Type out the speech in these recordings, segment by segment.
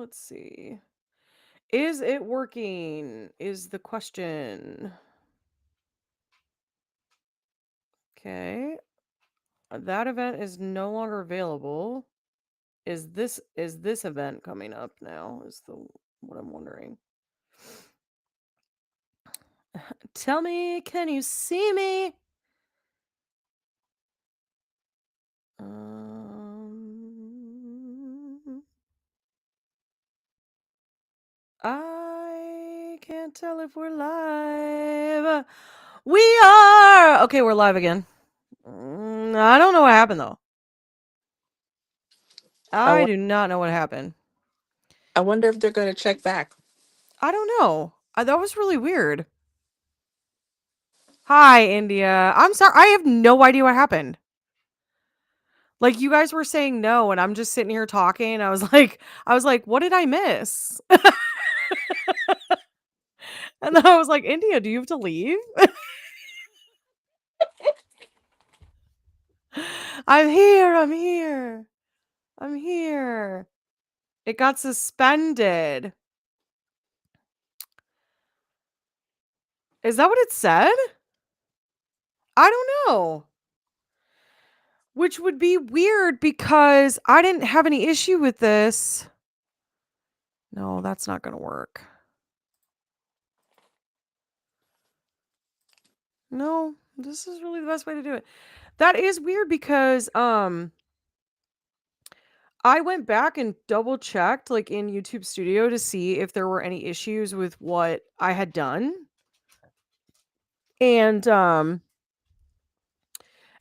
let's see. Is it working? Is the question. Okay. That event is no longer available. Is this event coming up now? Is the what I'm wondering. Tell me, can you see me? I can't tell if we're live. We are! Okay, we're live again. I don't know what happened, though. I do not know what happened. I wonder if they're going to check back. I don't know. That was really weird. Hi, India. I'm sorry. I have no idea what happened. Like, you guys were saying no, and I'm just sitting here talking. I was like, what did I miss? And then I was like, India, do you have to leave? I'm here. I'm here. I'm here. It got suspended. Is that what it said? I don't know. Which would be weird because I didn't have any issue with this. No, that's not going to work. No, this is really the best way to do it. That is weird because I went back and double checked like in YouTube Studio to see if there were any issues with what I had done. And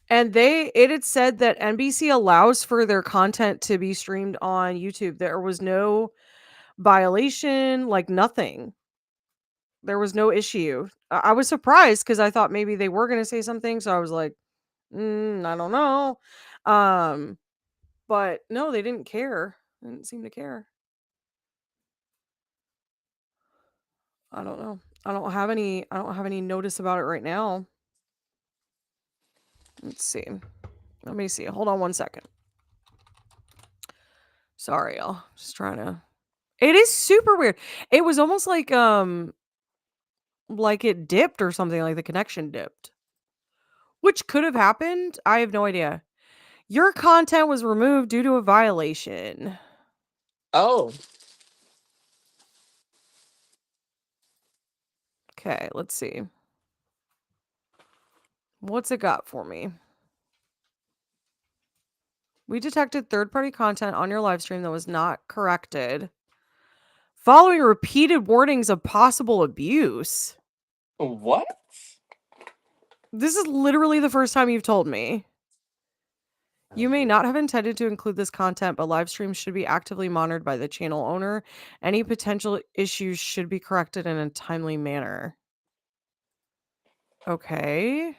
it had said that NBC allows for their content to be streamed on YouTube. There was no violation, like nothing. There was no issue. I was surprised because I thought maybe they were going to say something. So I was like, I don't know. But no, they didn't care. They didn't seem to care. I don't know. I don't have any notice about it right now. Let's see. Let me see. Hold on one second. Sorry, y'all. Just trying to. It is super weird. It was almost like it dipped or something, like the connection dipped. Which could have happened. I have no idea. Your content was removed due to a violation. Oh. Okay, let's see. What's it got for me? We detected third-party content on your live stream that was not corrected. Following repeated warnings of possible abuse. What? This is literally the first time you've told me. You may not have intended to include this content, but live streams should be actively monitored by the channel owner. Any potential issues should be corrected in a timely manner. Okay.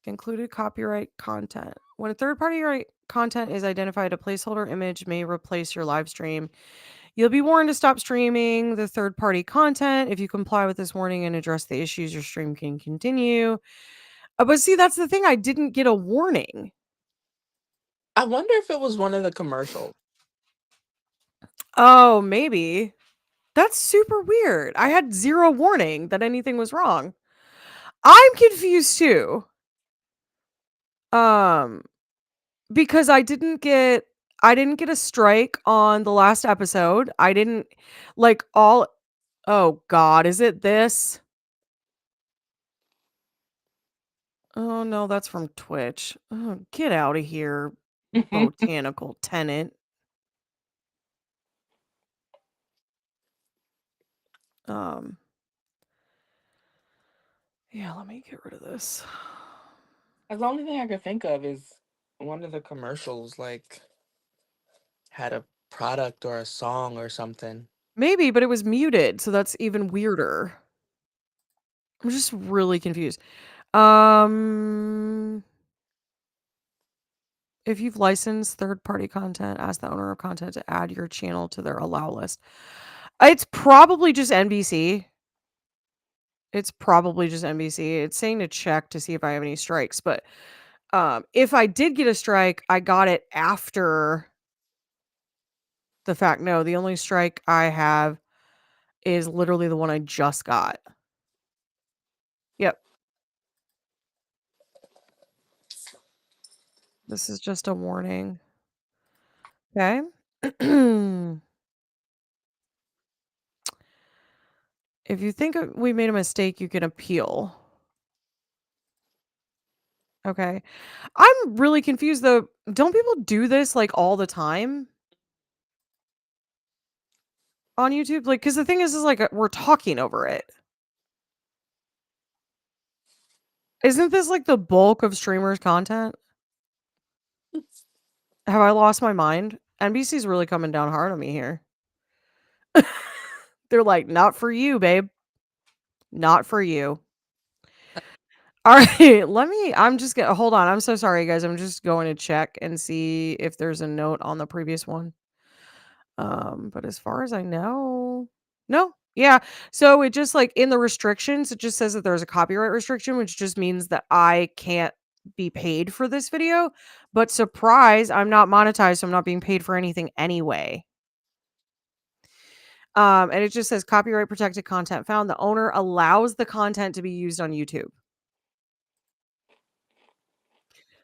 Included copyright content. When a third-party content is identified, a placeholder image may replace your live stream. You'll be warned to stop streaming the third-party content. If you comply with this warning and address the issues, your stream can continue. But see, that's the thing. I didn't get a warning. I wonder if it was one of the commercials. Oh, maybe. That's super weird. I had zero warning that anything was wrong. I'm confused too. Because I didn't get a strike on the last episode. I didn't like all. Oh God, is it this? Oh no, that's from Twitch. Oh, get out of here, botanical tenant. Yeah, let me get rid of this. The only thing I could think of is one of the commercials, like, had a product or a song or something. Maybe, but it was muted, so that's even weirder. I'm just really confused. If you've licensed third-party content, ask the owner of content to add your channel to their allow list. It's probably just NBC. It's saying to check to see if I have any strikes, but if I did get a strike, I got it after the fact. No, the only strike I have is literally the one I just got. Yep. This is just a warning. Okay. If you think we made a mistake, you can appeal. Okay. I'm really confused though. Don't people do this like all the time on YouTube? Like, because the thing is like we're talking over it. Isn't this like the bulk of streamers' content? Have I lost my mind? NBC's really coming down hard on me here. They're like, not for you, babe. Not for you. All right, I'm just gonna hold on. I'm so sorry, guys. I'm just going to check and see if there's a note on the previous one. But as far as I know, no. Yeah. So it just like in the restrictions, it just says that there's a copyright restriction, which just means that I can't be paid for this video. But surprise, I'm not monetized, so I'm not being paid for anything anyway. And it just says copyright protected content found. The owner allows the content to be used on YouTube.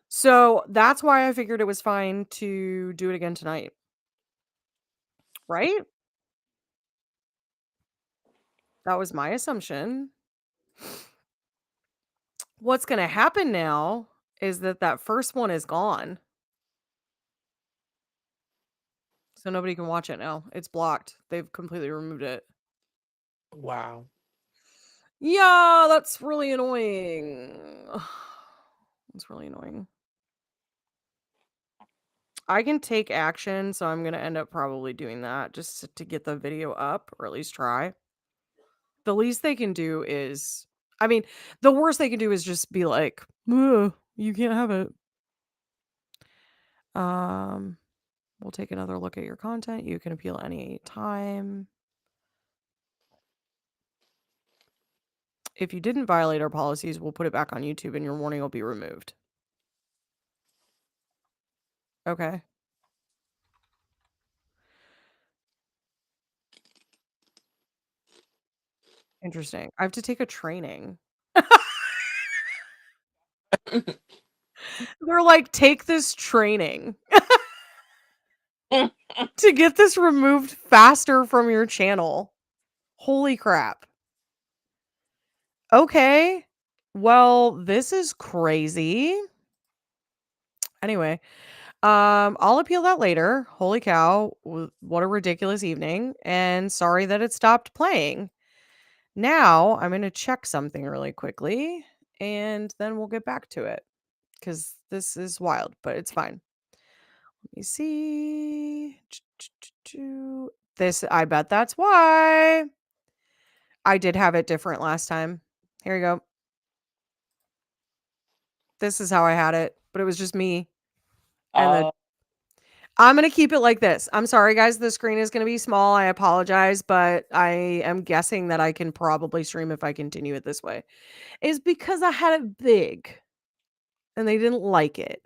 So that's why I figured it was fine to do it again tonight. Right? That was my assumption. What's going to happen now is that first one is gone. So nobody can watch it now. It's blocked. They've completely removed it. Wow. Yeah, that's really annoying. It's really annoying. I can take action, so I'm going to end up probably doing that just to get the video up, or at least try. The least they can do is, I mean, the worst they can do is just be like, "Ugh, you can't have it." We'll take another look at your content. You can appeal any time. If you didn't violate our policies, we'll put it back on YouTube and your warning will be removed. Okay. Interesting. I have to take a training. They're like, take this training to get this removed faster from your channel. Holy crap. Okay. Well, this is crazy. Anyway, I'll appeal that later. Holy cow. What a ridiculous evening. And sorry that it stopped playing. Now I'm going to check something really quickly and then we'll get back to it because this is wild, but it's fine. Let me see. This, I bet that's why. I did have it different last time. Here you go. This is how I had it, but it was just me. And I'm going to keep it like this. I'm sorry, guys. The screen is going to be small. I apologize, but I am guessing that I can probably stream if I continue it this way. Is because I had it big and they didn't like it.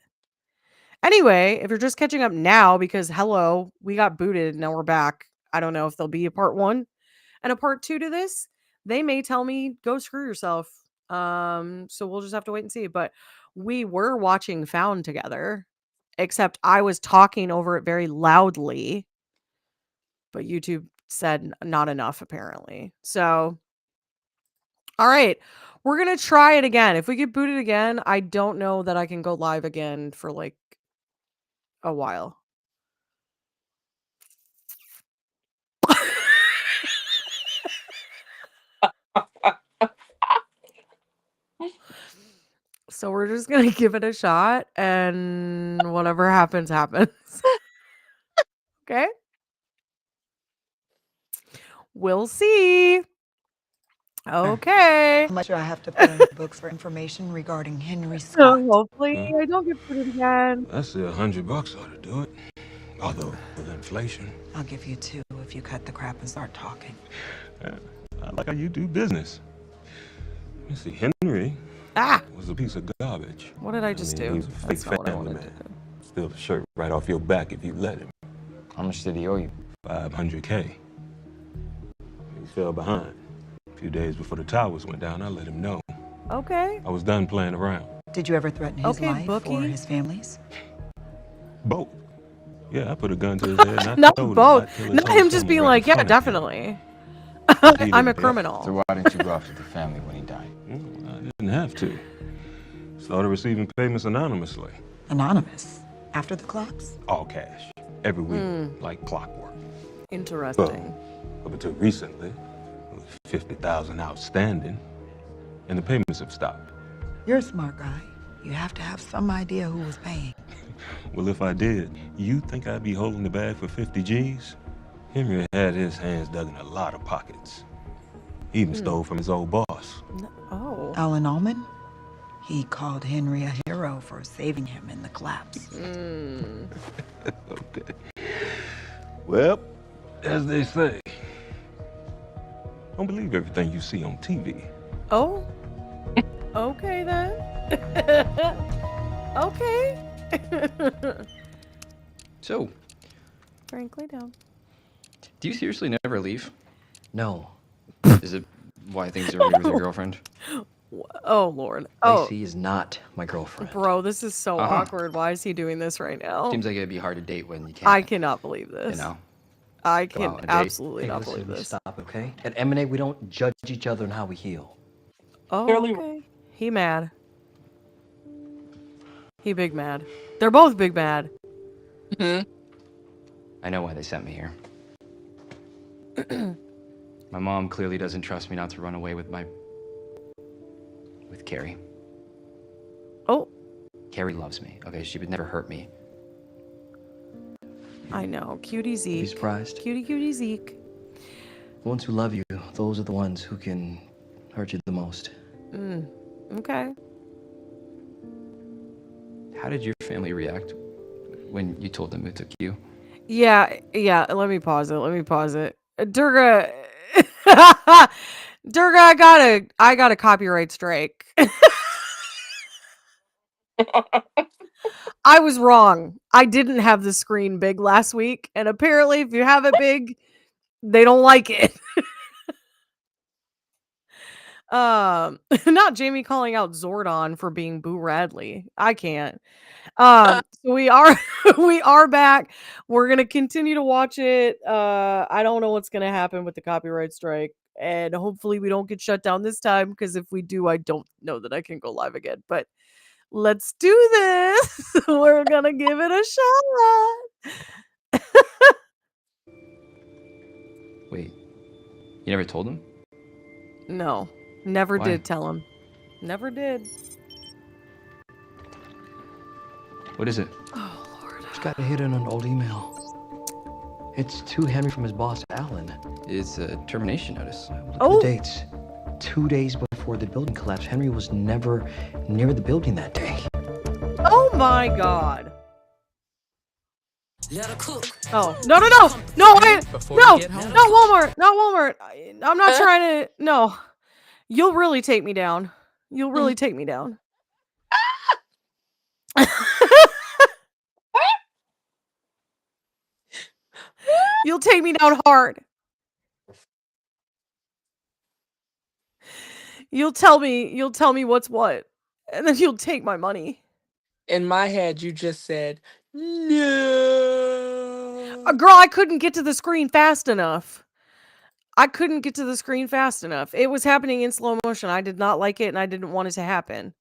Anyway, if you're just catching up now because hello, we got booted, now we're back. I don't know if there'll be a part 1 and a part 2 to this. They may tell me go screw yourself. So we'll just have to wait and see, but we were watching Found together, except I was talking over it very loudly. But YouTube said not enough apparently. So all right. We're going to try it again. If we get booted again, I don't know that I can go live again for like a while. So we're just going to give it a shot and whatever happens, happens. Okay? We'll see. Okay. How much do I have to put in the books for information regarding Henry So Scott? hopefully I don't get booted again. That's $100 ought to do it. Although, with inflation. I'll give you 2 if you cut the crap and start talking. I like how you do business. You see, Henry was a piece of garbage. What did I just do? He was a fake That's not what I family wanted to man. do. Steal the shirt right off your back if you let him. How much did he owe you? 500K. He fell behind. A few days before the towers went down, I let him know. Okay. I was done playing around. Did you ever threaten his Okay, life bookie. or his family's? Both. Yeah, I put a gun to his head and I Not told him both. I'd kill his Not whole him just family being right like, in yeah, front of him. definitely. He I'm a didn't. criminal. So why didn't you go after the family when he died? I didn't have to. Started receiving payments anonymously. Anonymous. After the clocks? All cash. Every week, like clockwork. Interesting. Up until recently, 50,000 outstanding, and the payments have stopped. You're a smart guy. You have to have some idea who was paying. Well, if I did, you think I'd be holding the bag for 50 G's? Henry had his hands dug in a lot of pockets. He even stole from his old boss. Oh. Alan Allman? He called Henry a hero for saving him in the collapse. Okay. Well, as they say, don't believe everything you see on TV. Oh. Okay then. Okay. So, Frankly, down. do you seriously never leave? No, Is it why things are weird with your girlfriend? Oh Lord. Oh, Lacey is not my girlfriend. bro, this is so Uh-huh. awkward. Why is he doing this right now? Seems like it'd be hard to date when you can't. I cannot believe this. You know. I Go out can on a date. absolutely Hey, not listen, believe you this. stop, okay? At M&A, we don't judge each other on how we heal. Oh, Clearly- okay. He mad. He big mad. They're both big mad. I know why they sent me here. My mom clearly doesn't trust me not to run away with Carrie. Oh, Carrie loves me. Okay, she would never hurt me. I know. Cutie Be Zeke. surprised. Cutie Zeke. The ones who love you, those are the ones who can hurt you the most. Okay. How did your family react when you told them it took you? Yeah. Let me pause it. Durga. Durga, I got a copyright strike. I was wrong. I didn't have the screen big last week, and apparently, if you have it big, they don't like it. Not Jamie calling out Zordon for being Boo Radley. I can't. So we are we are back. We're gonna continue to watch it. I don't know what's gonna happen with the copyright strike, and hopefully we don't get shut down this time. Because if we do, I don't know that I can go live again. But let's do this. We're gonna give it a shot. Wait, you never told them? No, never Why? did tell him. Never did. What is it? Oh Lord. Just got to hit on an old email. It's to Henry from his boss, Alan. It's a termination notice. Look at Oh. the dates. 2 days before the building collapsed, Henry was never near the building that day. Oh my God. Let her cook. Oh no! Not Walmart! Not Walmart! I'm not trying to. No, you'll really take me down. You'll really take me down. You'll take me down hard. You'll tell me what's what, and then you'll take my money. In my head, you just said, no. Girl, I couldn't get to the screen fast enough. It was happening in slow motion. I did not like it, and I didn't want it to happen.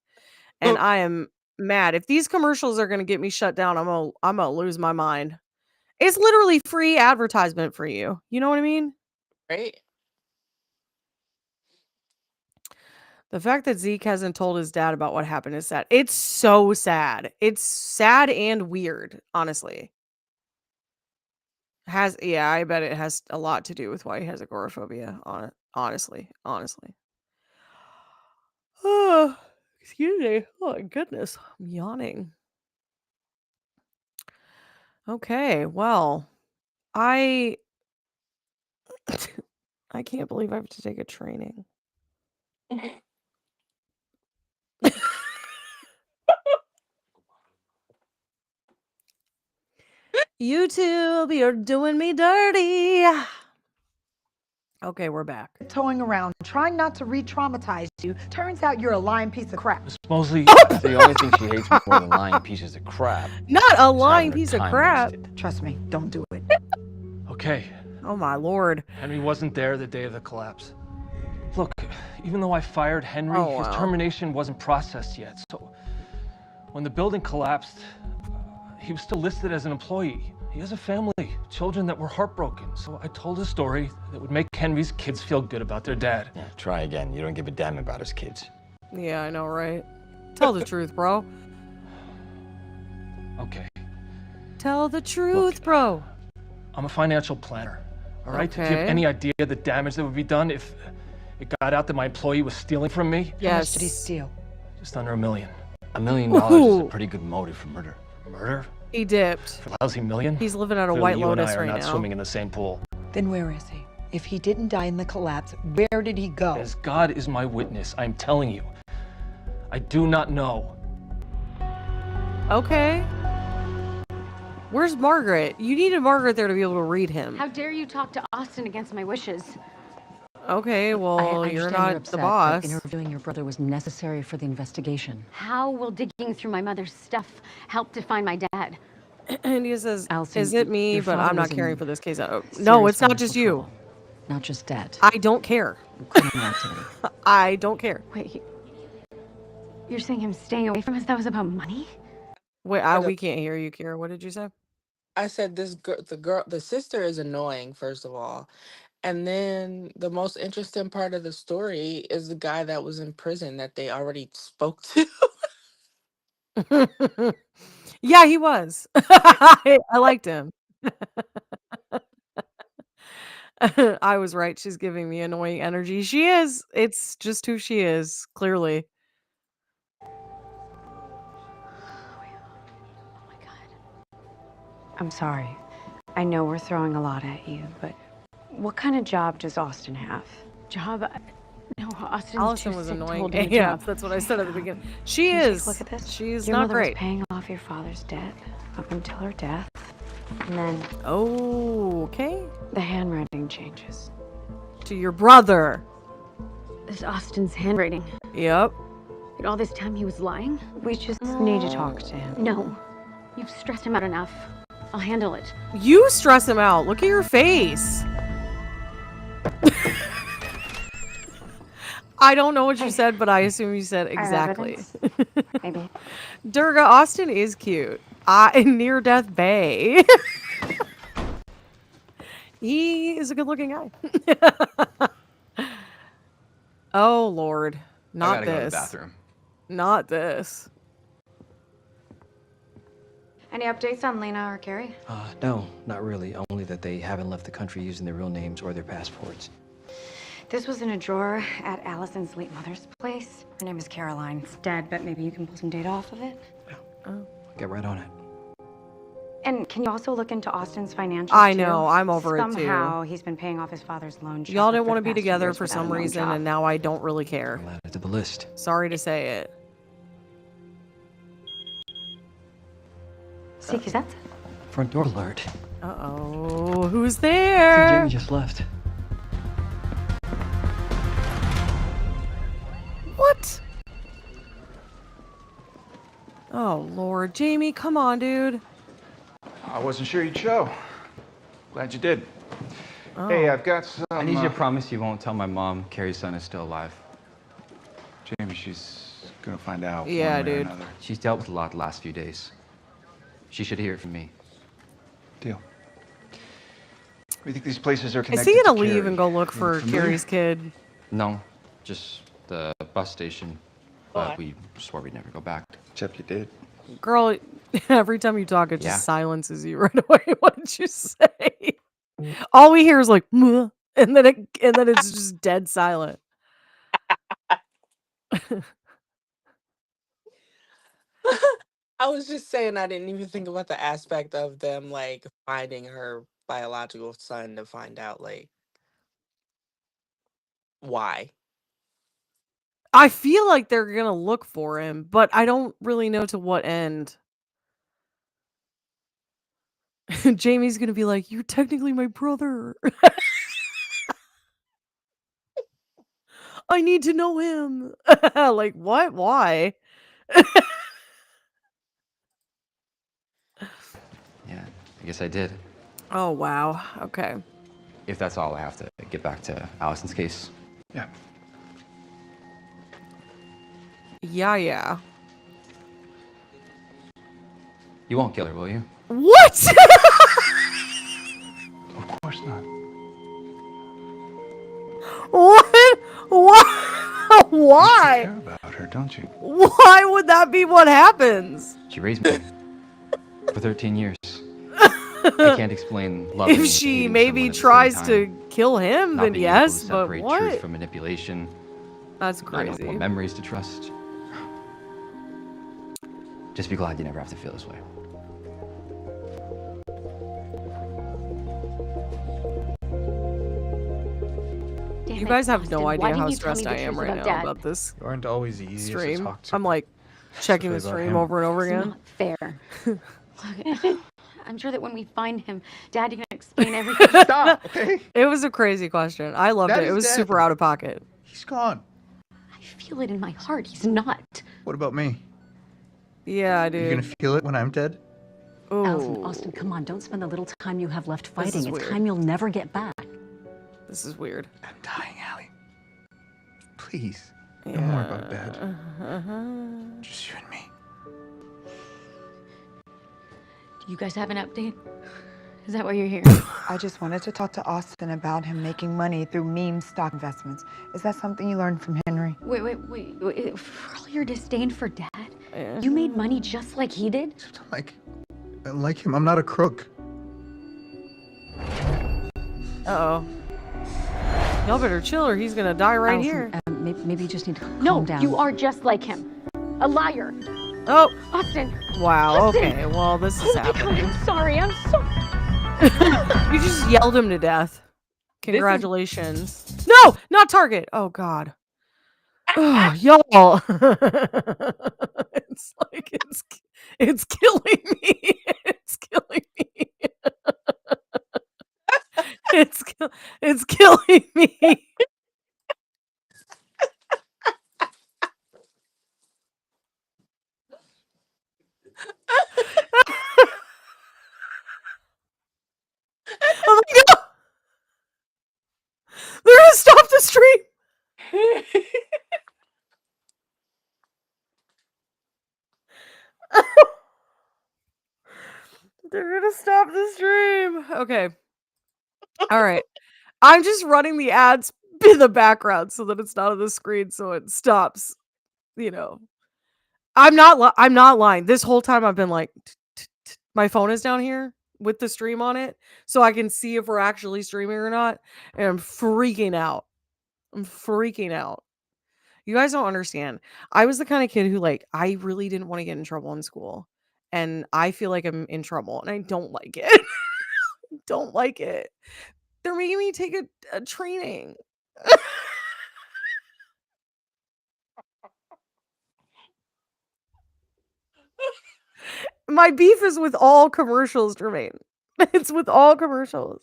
And I am mad. If these commercials are going to get me shut down, I'm gonna lose my mind. It's literally free advertisement for you. You know what I mean? Right? The fact that Zeke hasn't told his dad about what happened is sad. It's so sad. It's sad and weird, honestly. I bet it has a lot to do with why he has agoraphobia on it. Honestly. Oh, excuse me. Oh my goodness. I'm yawning. Okay, well, I I can't believe I have to take a training. YouTube, you're doing me dirty. Okay, we're back. Towing around, trying not to re-traumatize you. Turns out you're a lying piece of crap. Miss Mosely, The only thing she hates more than lying pieces of crap Not a is lying having her piece of time crap. wasted. Trust me, don't do it. Okay, Oh my lord. Henry wasn't there the day of the collapse. Look, even though I fired Henry, Oh, his wow. termination wasn't processed yet. So when the building collapsed, he was still listed as an employee. He has a family, children that were heartbroken. So I told a story that would make Henry's kids feel good about their dad. Yeah, try again. You don't give a damn about his kids. Yeah, I know, right? Tell the truth, bro. Okay, Tell the truth, Look, bro. I'm a financial planner. All right? Do you Okay. have any idea the damage that would be done if it got out that my employee was stealing from me? How much did he Yes. steal? Just under $1 million. $1 million is a Ooh. pretty good motive for murder. Murder? He dipped. For a lousy million? He's living at a Clearly White you Lotus and I are right not now. swimming in the same pool. Then where is he? If he didn't die in the collapse, where did he go? As God is my witness, I'm telling you, I do not know. Okay. Where's Margaret? You needed Margaret there to be able to read him. How dare you talk to Austin against my wishes? Okay, well, I you're understand not you're the upset, boss. but interviewing your brother was necessary for the investigation. How will digging through my mother's stuff help to find my dad? And he says, Allison, is it me? your But father I'm not was in caring for this case. No, serious it's not financial just you. trouble, not just debt. I don't care. Criminal activity. I don't care. Wait, you're saying him staying away from us? That was about money? Wait, What we can't hear you, Kira. What did you say? I said this girl, the sister is annoying, first of all. And then the most interesting part of the story is the guy that was in prison that they already spoke to. Yeah, he was. I liked him. I was right. She's giving me annoying energy. She is. It's just who she is, clearly. Oh my god. I'm sorry. I know we're throwing a lot at you, but what kind of job does Austin have? Job? No, Austin's Allison too was sick to annoying. hold a Yeah, job. that's what I said at the beginning. She Can you take is. a look at this? She's Your not mother great. was paying off your father's debt up until her death. And then Oh, okay. the handwriting changes. To your brother. This is Austin's handwriting. Yep. But all this time he was lying? We just need to talk to him. No. You've stressed him out enough. I'll handle it. You stress him out. Look at your face. I don't know what you said, but I assume you said I have exactly. evidence. Maybe. Durga, Austin is cute. Near Death Bay. He is a good looking guy. Oh, Lord. Not I gotta this. go to the bathroom. Not this. Any updates on Lena or Carrie? No, not really. Only that they haven't left the country using their real names or their passports. This was in a drawer at Allison's late mother's place. Her name is Caroline. It's dead, but maybe you can pull some data off of it. Get right on it. And can you also look into Austin's financials I too? know, I'm over it, too. Somehow he's been paying off his father's loan. Y'all didn't want to be together for some reason, and now I don't really care. I'll add it to the list. Sorry to say it. See, because that's Front door alert. Uh-oh. Who's I think there? Jamie just left. What? Oh, Lord. Jamie, come on, dude. I wasn't sure you'd show. Glad you did. Oh. Hey, I've got some. I need you to promise you won't tell my mom Carrie's son is still alive. Jamie, she's gonna find out. Yeah, one way or dude. another. She's dealt with a lot the last few days. She should hear it from me. Deal. We think these places are Is connected. he gonna to leave Carrie. and go look for familiar? Carrie's kid? No, just the bus station. But we swore we'd never go back. Except you did. Girl, every time you talk, it Yeah. just silences you right away. What did you say? All we hear is like, "Muh," and then it's just dead silent. I was just saying I didn't even think about the aspect of them like finding her biological son to find out like why. I feel like they're gonna look for him, but I don't really know to what end. Jamie's gonna be like, "You're technically my brother. I need to know him." Like, what? Why? Yeah, I guess I did. Oh, wow. Okay. If that's all, I have to get back to Allison's case. Yeah. Yeah. You won't kill her, will you? What? Of course not. What? What? You Why? care about her, don't you? Why would that be what happens? She raised me for 13 years. I can't explain loving If and she hating maybe someone at the tries same to time. kill him, Not then being able to yes, but separate truth what? from manipulation. That's Not knowing crazy. what memories to trust. Just be glad you never have to feel this way. You guys have no Austin, why idea didn't how you tell me stressed the I am truth right about now Dad? about this You aren't always the easiest to stream. talk to. I'm like checking the Especially stream about him. over and over It's again. not fair. Look, I'm sure that when we find him, Dad can explain everything. Stop, okay? It was a crazy question. I loved Dad it. It is was dead. super out of pocket. He's gone. I feel it in my heart. He's not. What about me? Yeah, Are you gonna dude. feel it when I'm dead? Allison, Oh, Austin, come on. Don't spend the little time you have left This fighting. is It's weird. time you'll never get back. this is weird. I'm dying, Allie. Please. No more about Dad. Uh-huh. Just you and me. Do you guys have an update? Is that why you're here? I just wanted to talk to Austin about him making money through meme stock investments. Is that something you learned from Henry? Wait. For all your disdain for Dad, Yeah. you made money just like he did? Except I'm like him. I'm not a crook. Uh-oh. Y'all better chill or he's gonna die right Allison, here. maybe you just need to calm No, down. you are just like him. A liar. Oh, Austin. wow. Austin! Okay, well, this is Oh my God, happening. I'm sorry. I'm sorry. You just yelled him to death. Congratulations. No, not Target. Oh, God. Oh, y'all. It's like it's killing me. It's killing me. It's killing me. Oh my God. They're gonna stop the stream. They're gonna stop the stream. Okay. All right. I'm just running the ads in the background so that it's not on the screen so it stops, you know. I'm not lying. This whole time I've been like my phone is down here with the stream on it so I can see if we're actually streaming or not, and I'm freaking out. I'm freaking out. You guys don't understand. I was the kind of kid who I really didn't want to get in trouble in school. And I feel like I'm in trouble and I don't like it. Don't like it. They're making me take a training. My beef is with all commercials, Jermaine. It's with all commercials.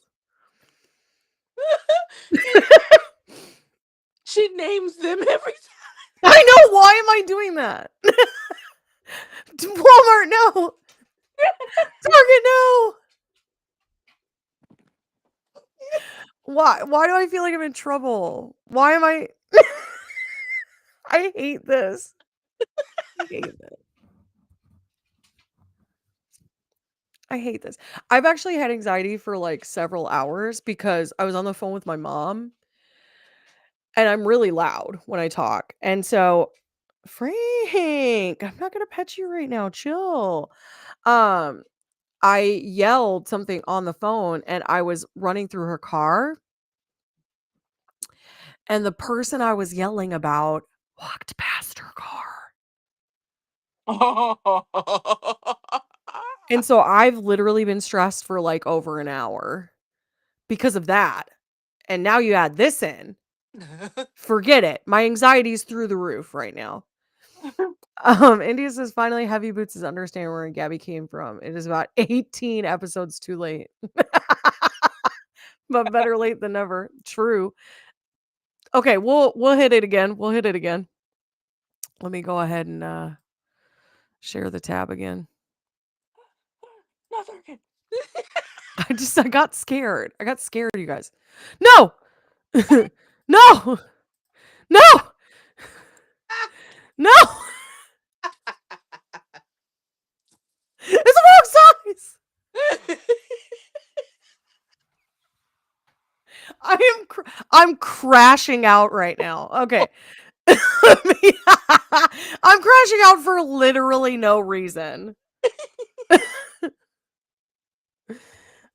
She names them every time. I know. Why am I doing that? Walmart, no. Target, no. Why do I feel like I'm in trouble? Why am I I hate this. I hate this. I hate this. I've actually had anxiety for several hours because I was on the phone with my mom and I'm really loud when I talk. And so, Frank, I'm not gonna pet you right now. Chill. Um, I yelled something on the phone and I was running through her car. And the person I was yelling about walked past her car. And so I've literally been stressed for over an hour because of that. And now you add this in. Forget it. My anxiety's through the roof right now. India says finally Heavy Boots is understanding where Gabby came from. It is about 18 episodes too late. But better late than never. True. Okay, we'll hit it again. We'll hit it again. Let me go ahead and share the tab again. Nothing. I got scared. I got scared, you guys. No! No! No! No! It's the wrong size! I'm crashing out right now. Okay. I'm crashing out for literally no reason.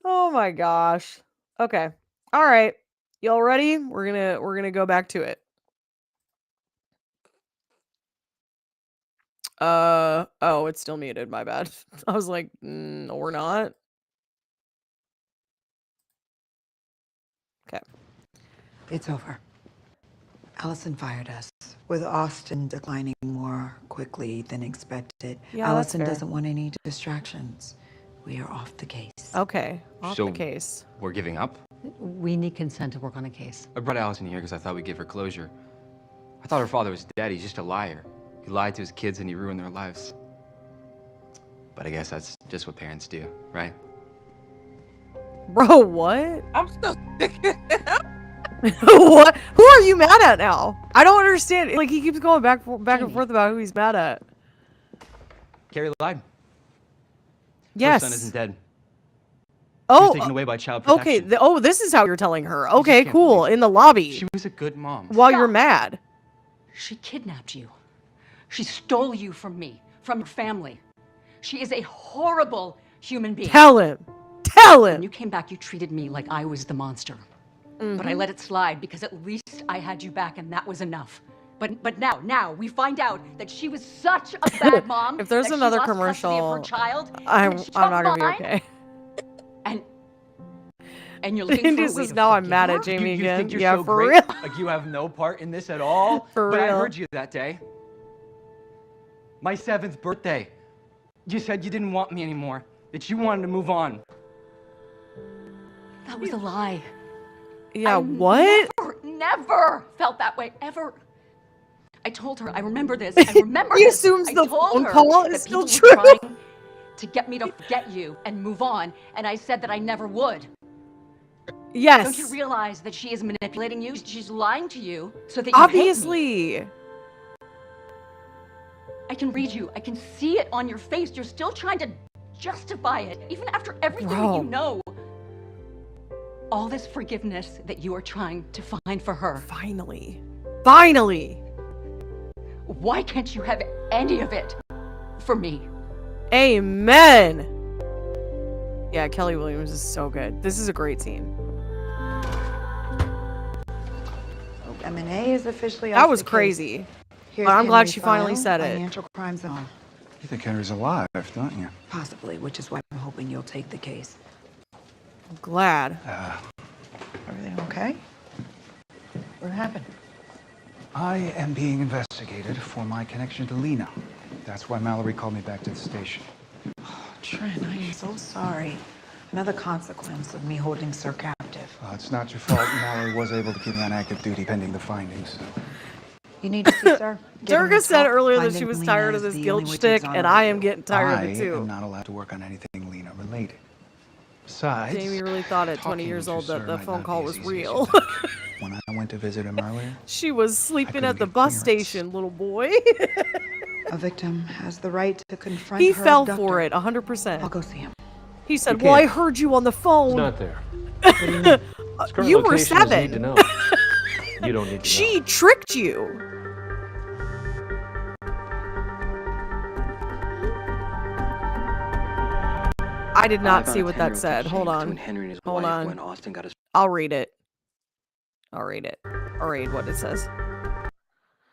Oh my gosh. Okay. All right. Y'all ready? We're gonna go back to it. Oh, it's still muted. My bad. I was like, no, we're not. Okay. It's over. Allison fired us, with Austin declining more quickly than expected. Yeah, that's Allison fair. doesn't want any distractions. We are off the case. Okay, off So- the case. We're giving up? We need consent to work on a case. I brought Allison here because I thought we'd give her closure. I thought her father was dead. He's just a liar. He lied to his kids and he ruined their lives. But I guess that's just what parents do, right? Bro, what? I'm so sick. What? Who are you mad at now? I don't understand. Like, he keeps going back and forth about who he's mad at. Carrie lied. Yes. Her son isn't dead. He Oh, was taken away by child protection. okay. This is how you're telling her. Okay, can't cool. believe it. In the lobby. She was a good mom. While you're mad. She kidnapped you. She stole you from me, from your family. She is a horrible human being. Tell him. Tell When him. you came back, you treated me like I was the monster. But I let it slide because at least I had you back and that was enough. But now we find out that she was such a bad mom. If there's that another she lost custody of her commercial, child, I'm and she not took gonna be mine, okay. And you're looking for India a way says to now I'm forgive mad her? at Jamie You again. think you're Yeah, so for great? real. Like you have no part in this at all? For but real. I heard you that day. My 7th birthday. You said you didn't want me anymore. That you wanted to move on. That was a lie. Yeah, I what? Never felt that way, ever. I told her, I remember this, I remember He this. assumes I the told phone her call that is still people were true. trying to get me to forget you and move on, and I said that I never would. Yes. Don't you realize that she is manipulating you? She's lying to you so that you hate me. Obviously. I can read you. I can see it on your face. You're still trying to justify it, even after everything that Bro. you know. All this forgiveness that you are trying to find for her. Finally. Finally. Why can't you have any of it for me? Amen. Yeah, Kelly Williams is so good. This is a great scene. M&A is officially That off was the case. crazy. Here's But I'm glad Henry's she finally file, said it. Financial crime zone. You think Henry's alive, don't you? Possibly, which is why I'm hoping you'll take the case. I'm glad. Everything okay? What happened? I am being investigated for my connection to Lena. That's why Mallory called me back to the station. Trent, I am so sorry. Another consequence of me holding Sir captive. It's not your fault. Mallory was able to keep me on active duty pending the findings. You need to see Sir. Get him to Durga said talk. earlier that Finding she was Lena tired of is this the only guilt way to shtick, and exonerate I am you. getting tired of it I too. am not allowed to work on anything Lena related. Besides, Jamie really thought at 20 talking years to old Sir that the might phone not call be was as easy as real. you think. When I went to visit him earlier, She was sleeping couldn't at the get bus clearance. station, little boy. A victim has the right to confront He her fell abductor. for it, I'll 100%. go see him. He said, You well, I can't. heard you on the It's phone. not there. His current You were location is need to 7. know. You don't need to know. She tricked you. I did not see what that said. Hold on. Hold on. I'll read it. I'll read it. I'll read what it says.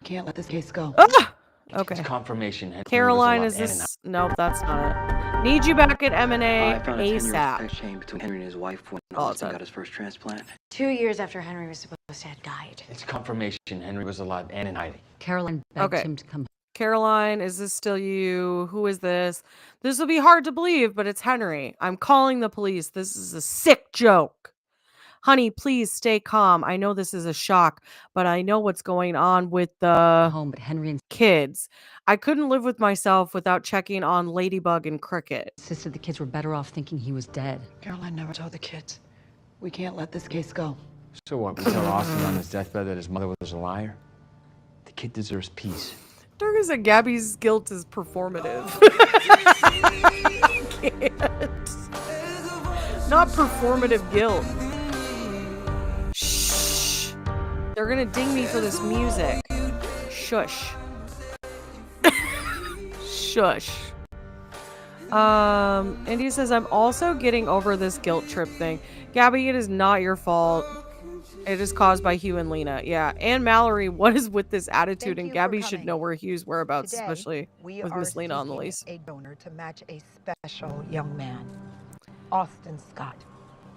Can't let this case go. Ah! Okay. It's confirmation. Henry Caroline, was is alive and this? Nope, that's not it. Need you back at M&A found a 10-year ASAP. sex chain between Henry and his wife when Oh, Austin it's got his first transplant. 2 years after Henry was supposed to have died. It's confirmation. Henry was alive and in hiding. Caroline begged Okay. him to come. Caroline, is this still you? Who is this? This will be hard to believe, but it's Henry. I'm calling the police. This is a sick joke. Honey, please stay calm. I know this is a shock, but I know what's going on with the Home, but Henry kids. I couldn't live with myself without checking on Ladybug and Cricket. insisted the kids were better off thinking he was dead. Caroline never told the kids. We can't let this case go. So what? We tell Austin on his deathbed that his mother was a liar? The kid deserves peace. Durga said Gabby's guilt is performative. Not performative guilt. Shh. They're gonna ding me for this music. Shush. Shush. India says, I'm also getting over this guilt trip thing. Gabby, it is not your fault. It is caused by Hugh and Lena. Yeah. And Mallory, what is with this attitude? And Gabby should know where Hugh's whereabouts, Today, especially we with are Miss Lena on the seeking lease. a donor to match a special young man, Austin Scott.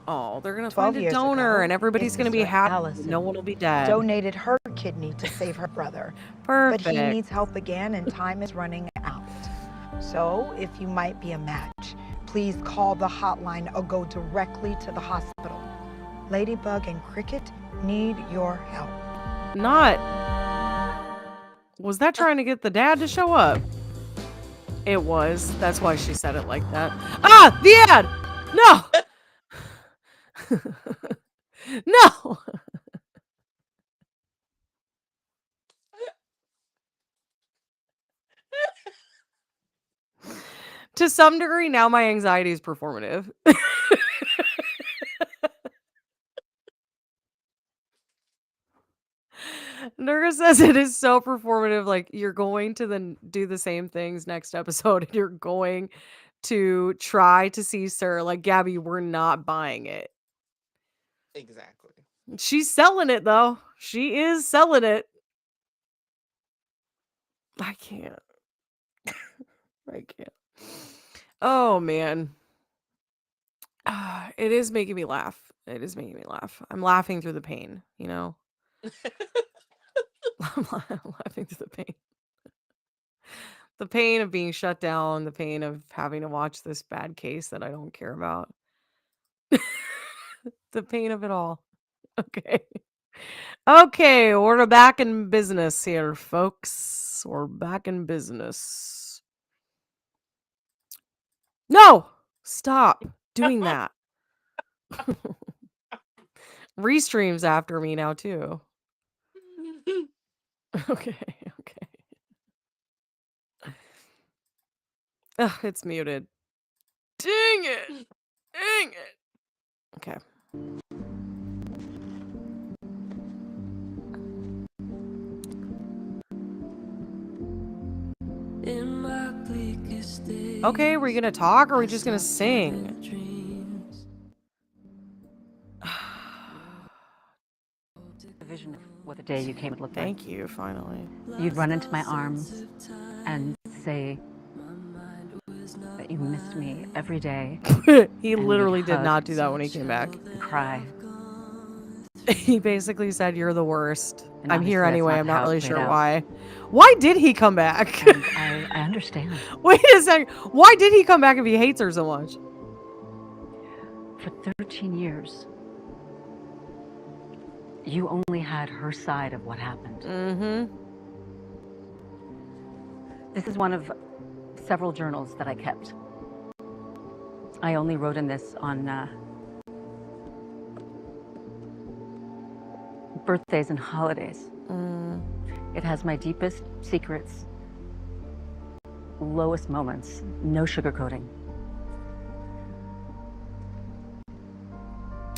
Oh, they're gonna 12 find a years donor ago, and everybody's gonna be Mr. happy. Allison No one will be dead. donated her kidney to save her brother. Perfect. But he needs help again and time is running out. So if you might be a match, please call the hotline or go directly to the hospital. Ladybug and Cricket need your help. Not. Was that trying to get the dad to show up? It was. That's why she said it like that. Ah! The ad! No! No! To some degree, now my anxiety is performative. Durga says it is so performative. Like, you're going to then do the same things next episode. And you're going to try to see Sir. Like, Gabby, we're not buying it. Exactly. She's selling it, though. She is selling it. I can't. I can't. Oh, man. It is making me laugh. It is making me laugh. I'm laughing through the pain, you know? I'm laughing through the pain. The pain of being shut down, the pain of having to watch this bad case that I don't care about. The pain of it all. Okay. Okay, we're back in business here, folks. We're back in business. No! Stop doing that. Restream's after me now, too. Okay, okay. Ugh, it's muted. Dang it! Dang it! Okay. Okay, are we gonna talk or are we just gonna sing? The vision of what the day you came would look like. Thank you, finally. You'd run into my arms and say that you missed me every day. He and literally we'd did hug not do that when he came back. and cry. He basically said, "You're the worst." And I'm here obviously that's anyway. not I'm how not it really played sure out. why. Why did he come back? And I understand. Wait a second. Why did he come back if he hates her so much? For 13 years, you only had her side of what happened. Mm-hmm. This is one of several journals that I kept. I only wrote in this on birthdays and holidays. It has my deepest secrets, lowest moments, no sugarcoating.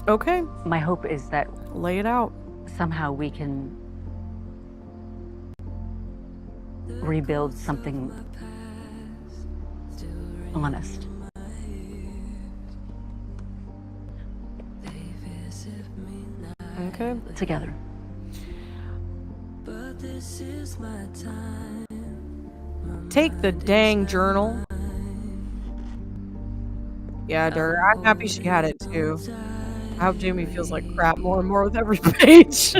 Okay. My hope is that Lay it out. somehow we can rebuild something honest. Okay. Together. Take the dang journal. Yeah, Durga, I'm happy she had it too. I hope Jamie feels like crap more and more with every page.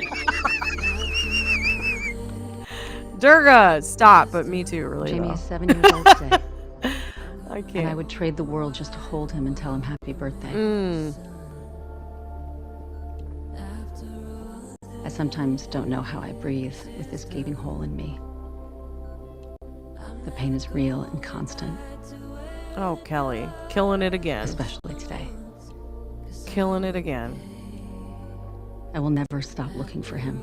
Durga, stop. But me too, really. Jamie though. is 7 years old today. I And I can't. would trade the world just to hold him and tell him happy birthday. I sometimes don't know how I breathe with this gaping hole in me. The pain is real and constant. Oh, Kelly. Killing it again. Especially today. Killing it again. I will never stop looking for him.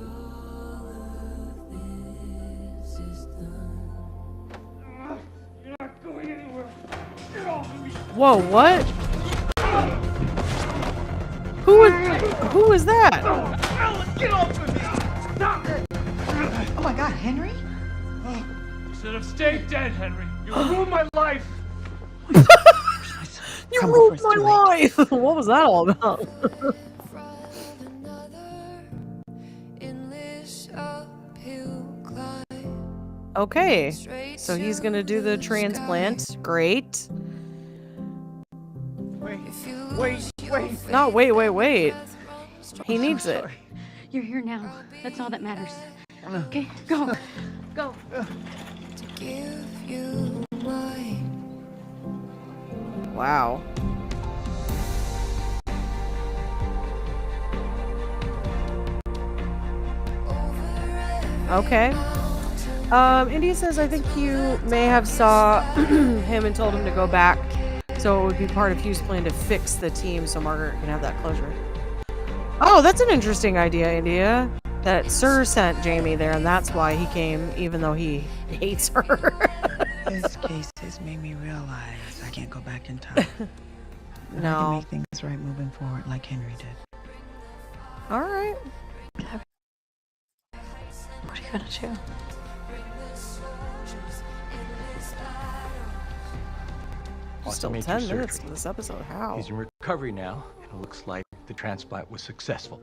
You're not going anywhere. Get off of me. Whoa, what? Who is that? Alan, get off of me. Stop it. Oh my God, Henry? You should have stayed dead, Henry. You ruined my life. You ruined my life. What was that all about? Okay, so he's gonna do the transplant. Great. Wait. No, wait. He needs it. You're here now. That's all that matters. Okay, go. Go. Wow. Okay. India says, I think Hugh may have saw him and told him to go back, so it would be part of Hugh's plan to fix the team so Margaret can have that closure. Oh, that's an interesting idea, India. That Sir sent Jamie there, and that's why he came, even though he hates her. This case has made me realize I can't go back in time. But I No. can make things right moving forward like Henry did. All right. What are you gonna do? Still 10 minutes to this episode. How? He's in recovery now, and it looks like the transplant was successful.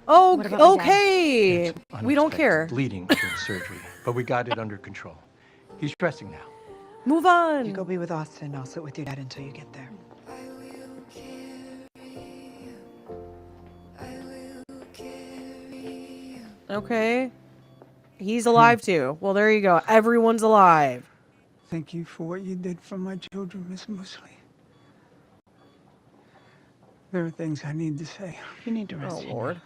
Oh, What about my dad? okay. We don't Unexpected care. Bleeding during surgery, but we got it under control. He's resting now. Move on. You go be with Austin. I'll sit with your dad until you get there. Okay. He's alive too. Well, there you go. Everyone's alive. Thank you for what you did for my children, Miss Mosely. There are things I need to say. You need to rest. Oh, Henry. Lord.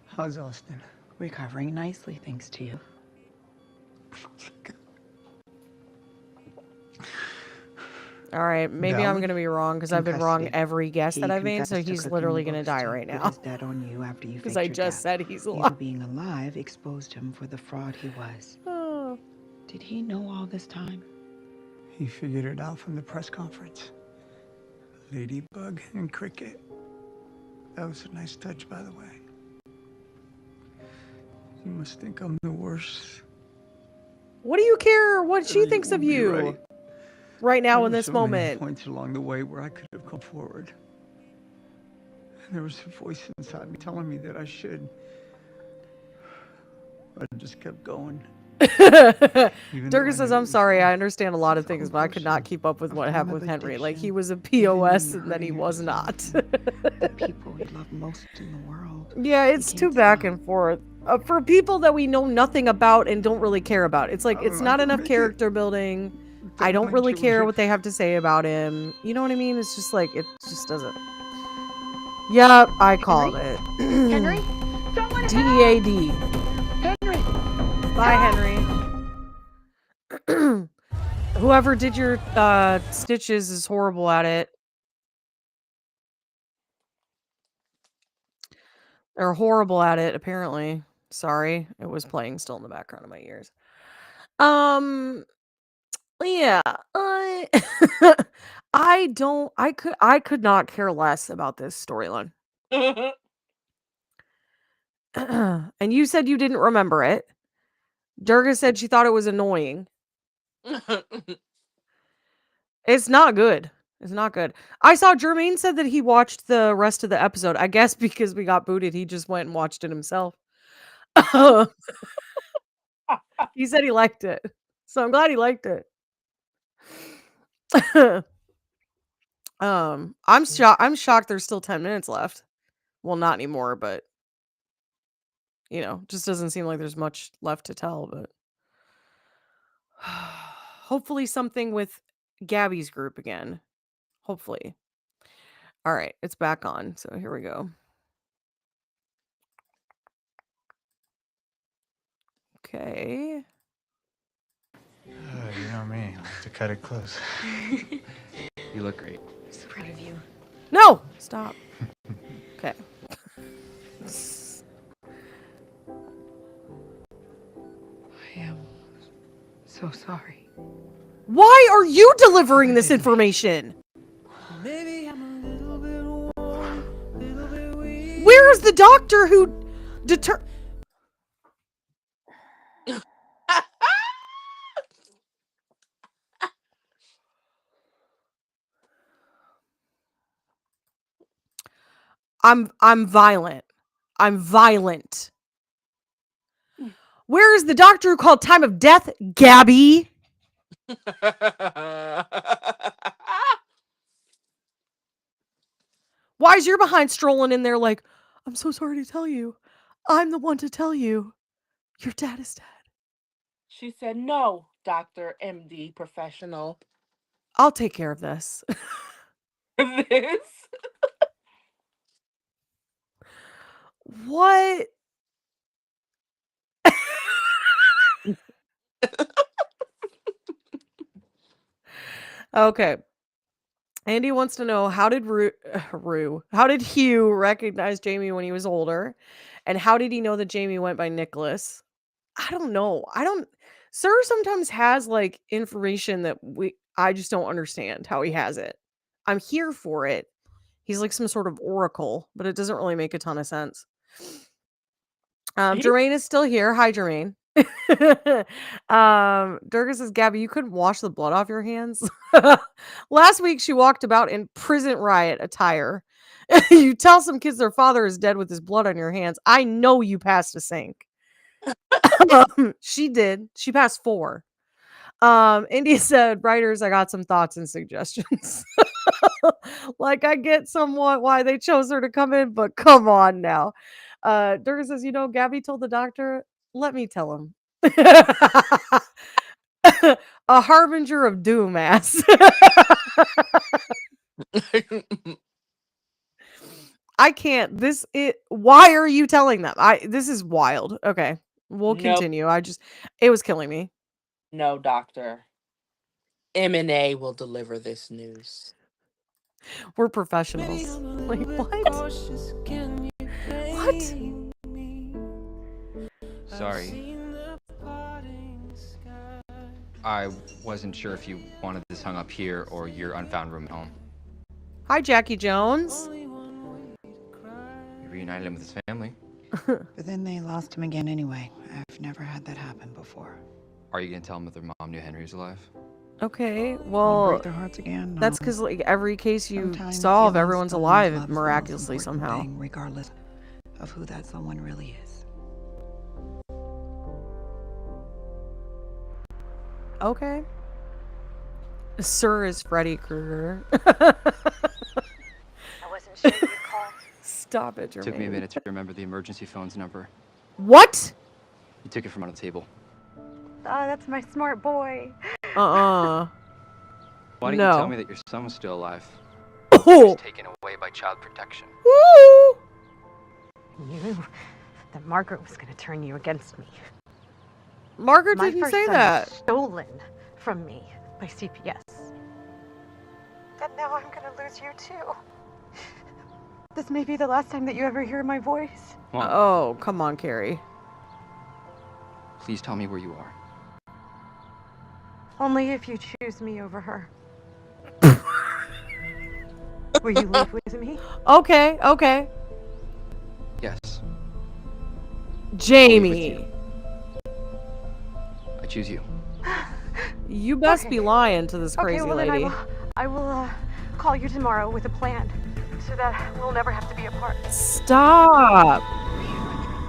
How's Austin? Recovering nicely, thanks to you. All right. Maybe I'm Valid. going to be wrong because I've been wrong Custody. every guess that He I've made, so confessed to he's cooking literally going to books die to right put now. his debt on you after you Because faked I your just death. said he's You alive. being alive exposed him for the fraud he was. Oh. Did he know all this time? He figured it out from the press conference. Ladybug and Cricket. That was a nice touch, by the way. You must think I'm the worst. What do you care what she You thinks of will be you right. right now There in were this so many moment? points along the way where I could have come forward. And there was a voice inside me telling me that I should. But I just kept going. Even though I Durga says, knew it I'm was sorry, wrong. I understand a lot of It's all things, but I could not personal. keep up with what A happened form with of Henry. Like, he addiction, was a even POS, when and then he hurting your was not. the people we love most in the world. Yeah, it's too back and forth. For people that we know nothing about and don't really care about. It's like, it's not enough character building. I don't really care what they have to say about him. You know what I mean? It's just like, it just doesn't. Yep, I called it. Henry? Someone DEAD. Henry! Bye, Henry. Whoever did your stitches is horrible at it. They're horrible at it, apparently. Sorry, it was playing still in the background of my ears. Yeah, I could not care less about this storyline. And you said you didn't remember it. Durga said she thought it was annoying. It's not good. It's not good. I saw Jermaine said that he watched the rest of the episode. I guess because we got booted, he just went and watched it himself. He said he liked it. So I'm glad he liked it. I'm shocked there's still 10 minutes left. Well, not anymore, but just doesn't seem like there's much left to tell, but Hopefully something with Gabby's group again. Hopefully. All right, it's back on. So here we go. Okay. You know me, I like to cut it close. You look great. I'm so proud of you. No! Stop. Okay. I am so sorry. Why are you delivering this information? Where is the doctor who I'm violent. I'm violent. Where is the doctor who called time of death, Gabby? Why is your behind strolling in there like, I'm so sorry to tell you. I'm the one to tell you. Your dad is dead. She said, no, Dr. MD professional. I'll take care of this. This? What? Okay. Andy wants to know, how did how did Hugh recognize Jamie when he was older? And how did he know that Jamie went by Nicholas? I don't know. Sir sometimes has like information that I just don't understand how he has it. I'm here for it. He's like some sort of oracle, but it doesn't really make a ton of sense. Jermaine is still here. Hi, Jermaine. Durga says, Gabby, you couldn't wash the blood off your hands. Last week she walked about in prison riot attire. You tell some kids their father is dead with his blood on your hands. I know you passed a sink. She did. She passed 4. India said, writers, I got some thoughts and suggestions. Like, I get somewhat why they chose her to come in, but come on now. Durga says, Gabby told the doctor, let me tell him. A harbinger of doom ass. I can't. Why are you telling them? This is wild. Okay. We'll continue. It was killing me. No, doctor. M&A will deliver this news. We're professionals. Like, what? What? Sorry. I wasn't sure if you wanted this hung up here or your unfound room at home. Hi, Jackie Jones. You reunited him with his family. But then they lost him again anyway. I've never had that happen before. Are you gonna tell him that their mom knew Henry was alive? Okay, Wanna well, break their hearts again? that's No. because like every case you Sometimes solve, healing everyone's someone's alive love's the most miraculously important somehow. thing, regardless of who that someone really is. Okay. Sir is Freddy Krueger. I wasn't sure you'd call. Stop it, Jermaine. Took me a minute to remember the emergency phone's number. What? You took it from on a table. Oh, that's my smart boy. Why didn't you tell No. me that your son was still alive? Oh. He was taken away by child protection. Woo! Knew that Margaret was going to turn you against me. Margaret My didn't first say son that. was stolen from me by CPS. And now I'm going to lose you too. This may be the last time that you ever hear my voice. Oh, come on, Carrie. Please tell me where you are. Only if you choose me over her. Will you leave with me? Okay, okay. Yes. Jamie. I choose you. You best be lying to this crazy well, lady. Then I will call you tomorrow with a plan so that we'll never have to be apart. Stop.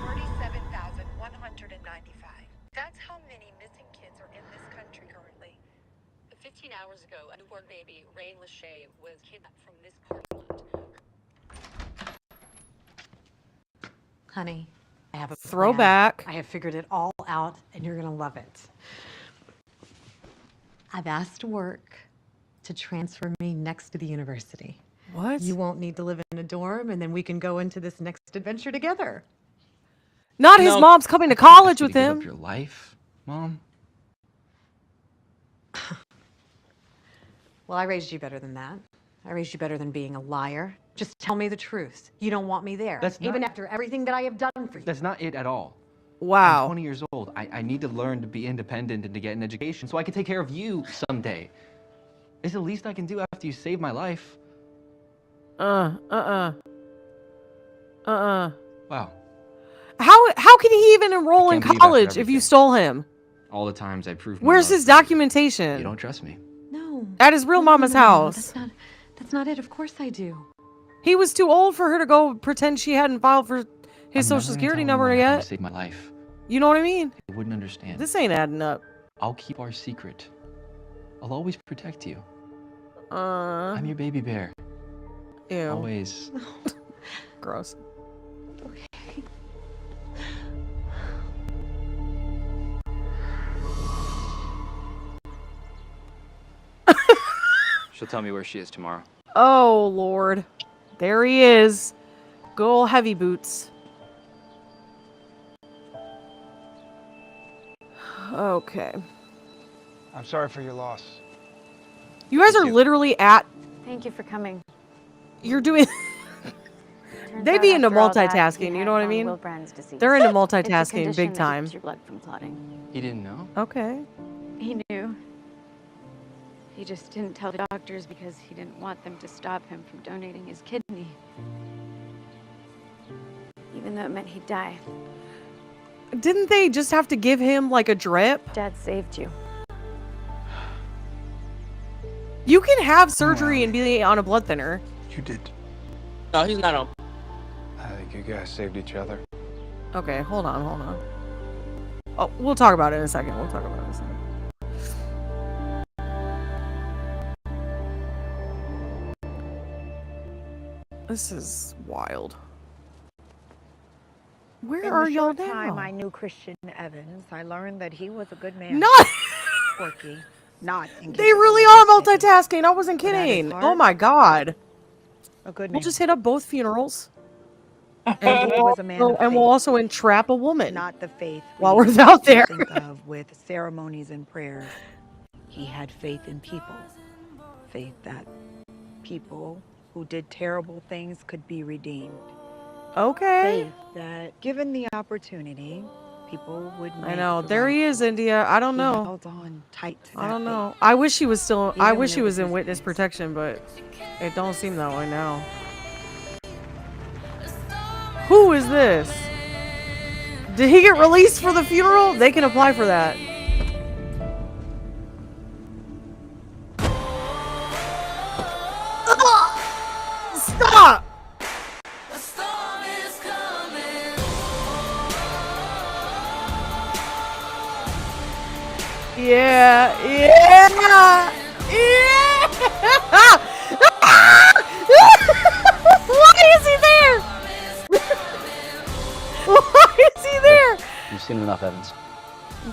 37,195. That's how many missing kids are in this country currently. 15 hours ago, a newborn baby, Rain Lachey, was kidnapped from this parking lot. Honey, I have a Throwback. plan. I have figured it all out, and you're gonna love it. I've asked work to transfer me next to the university. What? You won't need to live in a dorm, and then we can go into this next adventure together. Not his No. mom's coming to Ask college you with to give him. up your life, Mom? Well, I raised you better than that. I raised you better than being a liar. Just tell me the truth. You don't want me there, That's even not- after everything that I have done for you. That's not it at all. I'm Wow. 20 years old. I need to learn to be independent and to get an education so I can take care of you someday. It's the least I can do after you saved my life. Uh-uh. Wow. How can he even enroll in can't believe after college if you everything. stole him? All the times I proved my Where's love his for you. documentation? You don't trust me. No. At his real mama's house. That's not it. Of course I do. He was too old for her to go pretend she hadn't filed for his I'm never social gonna security tell number anyone how you yet. saved my life. You know what I mean? They wouldn't understand. This ain't adding up. I'll keep our secret. I'll always protect you. Uh. I'm your baby bear. Ew. Always. Gross. Okay. She'll tell me where she is tomorrow. Oh, Lord. There he is. Good old heavy boots. Okay. I'm sorry for your loss. You guys are literally at... Thank you for coming. You're doing... Turns They out be into after all that, multitasking, he you know had what I von mean? Willebrand's disease. They're into It's a multitasking condition big that time. keeps your blood from clotting. He didn't know? Okay. He knew. He just didn't tell the doctors because he didn't want them to stop him from donating his kidney. Even though it meant he'd die. Didn't they just have to give him, like, a drip? Dad saved you. You can have surgery and be on a blood thinner. You did. No, he's not on. I think you guys saved each other. Okay, hold on. Oh, we'll talk about it in a second. This is wild. Where In are the y'all short time now? I knew Christian Evans, I learned that he was a good man. Not. Quirky, not They incapable really of are mistake. multitasking. I wasn't But at his kidding. Oh heart, my god. a good We'll man. just hit up both funerals. And he was a man of And we'll faith. also entrap a woman. Not the faith while we we're out there. think of with ceremonies and prayers. He had faith in people. Faith that people who did terrible things could be redeemed. Okay. Faith that, given the opportunity, people would make I know. the There right he is, choice. India. I don't He know. held on tight to I that don't faith. know. I wish he was still. I Even wish when he it was in his witness enemies. protection, but it don't seem that way now. Who is this? Did he get released for the funeral? They can apply for that. Stop! Yeah, yeah, yeah! Why is he there? Why is he there? You've seen enough, Evans.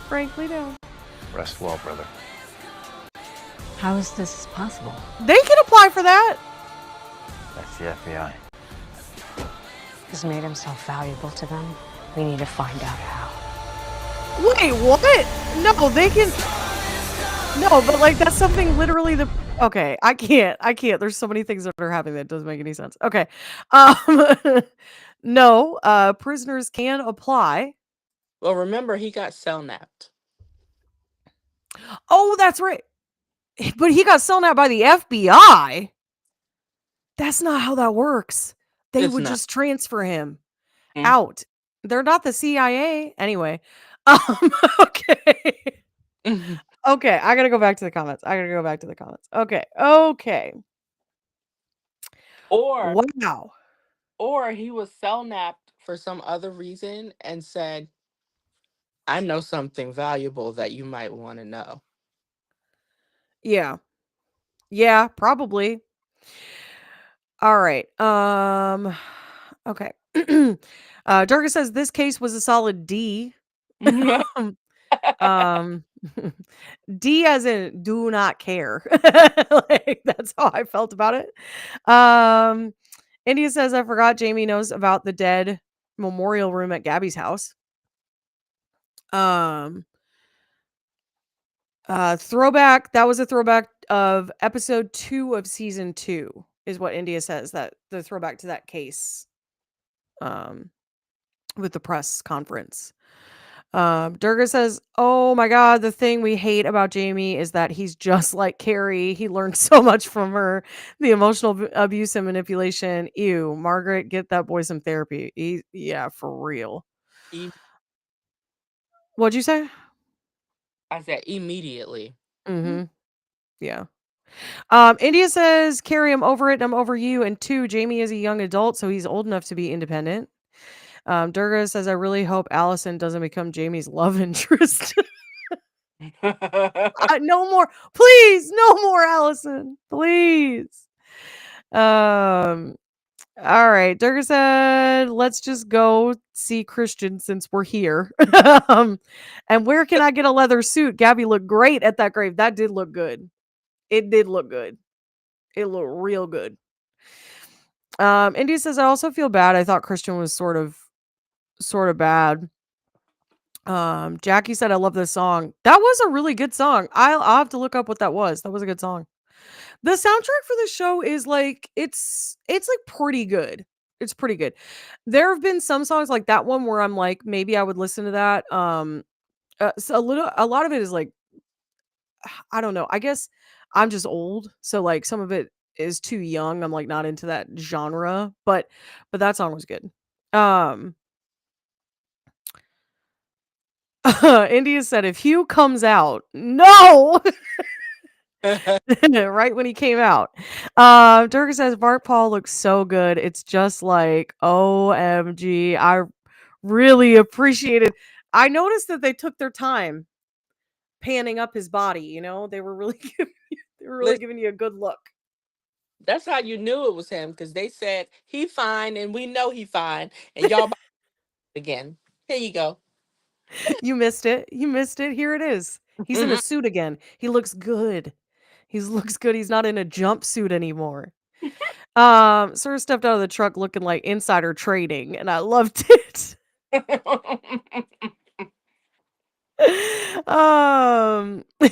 Frankly, no. Rest well, brother. How is this possible? They can apply for that. That's the FBI. He's made himself valuable to them. We need to find out how. Wait, what? No, they can. No, but like that's something literally the. Okay, I can't. There's so many things that are happening that doesn't make any sense. Okay, no, prisoners can apply. Well, remember, he got cell napped. Oh, that's right. But he got sewn out by the FBI. That's not how that works. They It's would not. just transfer him Mm. out. They're not the CIA anyway. Okay. Okay, I gotta go back to the comments. Okay. Or Wow. or he was cell napped for some other reason and said, I know something valuable that you might want to know. Yeah. Yeah, probably. All right. Okay. Durga says this case was a solid D. D as in do not care. Like, that's how I felt about it. India says, I forgot Jamie knows about the dead memorial room at Gabby's house. Throwback. That was a throwback of episode 2 of season 2, is what India says, that the throwback to that case with the press conference. Durga says, oh my God, the thing we hate about Jamie is that he's just like Carrie. He learned so much from her. The emotional abuse and manipulation. Ew, Margaret, get that boy some therapy. Yeah, for real. E- What'd you say? I said immediately. Mm-hmm. Yeah. India says, Carrie, I'm over it and I'm over you. And 2, Jamie is a young adult, so he's old enough to be independent. Durga says, I really hope Allison doesn't become Jamie's love interest. No more. Please, no more Allison. Please. All right. Durga said, let's just go see Christian since we're here. And where can I get a leather suit? Gabby looked great at that grave. That did look good. It did look good. It looked real good. India says, I also feel bad. I thought Christian was sort of bad. Jackie said, I love this song. That was a really good song. I'll have to look up what that was. That was a good song. The soundtrack for the show is like, it's like pretty good. It's pretty good. There have been some songs like that one where I'm like, maybe I would listen to that. So a lot of it is like, I don't know. I guess I'm just old, so like some of it is too young. I'm like not into that genre, but that song was good. India said if Hugh comes out, no. Right when he came out. Durga says Bart Paul looks so good. It's just like OMG. I really appreciated. I noticed that they took their time panning up his body, you know? They were really giving you a good look. That's how you knew it was him, because they said he fine and we know he fine, and y'all again. Here you go. You missed it. You missed it. Here it is. He's in a suit again. He looks good. He looks good. He's not in a jumpsuit anymore. Sort of stepped out of the truck looking like insider trading, and I loved it.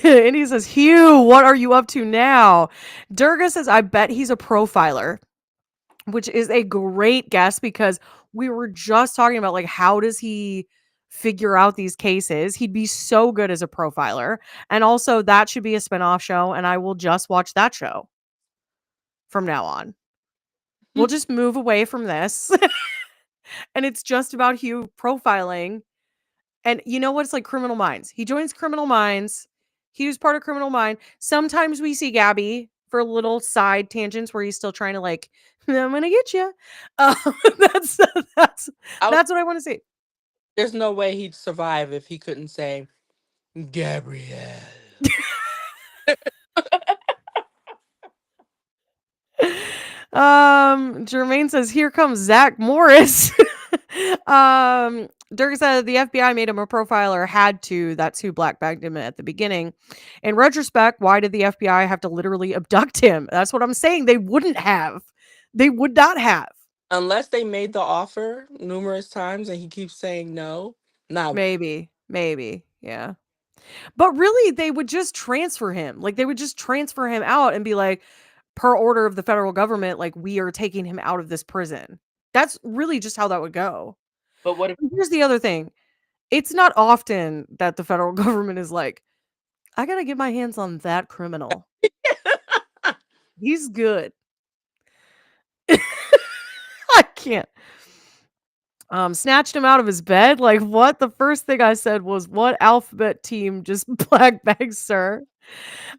And he says, Hugh, what are you up to now? Durga says, I bet he's a profiler, which is a great guess because we were just talking about like how does he figure out these cases. He'd be so good as a profiler. And also that should be a spinoff show, and I will just watch that show from now on. We'll just move away from this. And it's just about Hugh profiling. And you know what? It's like Criminal Minds. He joins Criminal Minds. He was part of Criminal Mind. Sometimes we see Gabby for little side tangents where he's still trying to like, I'm gonna get you. That's what I want to see. There's no way he'd survive if he couldn't say, Gabrielle. Jermaine says, here comes Zach Morris. Durga said the FBI made him a profiler, had to. That's who black bagged him at the beginning. In retrospect, why did the FBI have to literally abduct him? That's what I'm saying. They wouldn't have. They would not have. Unless they made the offer numerous times and he keeps saying no. Maybe. Yeah. But really, they would just transfer him. Like, they would just transfer him out and be like, per order of the federal government, like, we are taking him out of this prison. That's really just how that would go. But what if Here's the other thing. It's not often that the federal government is like, I gotta get my hands on that criminal. He's good. I can't. Snatched him out of his bed. Like, what? The first thing I said was, what alphabet team just black bags, sir?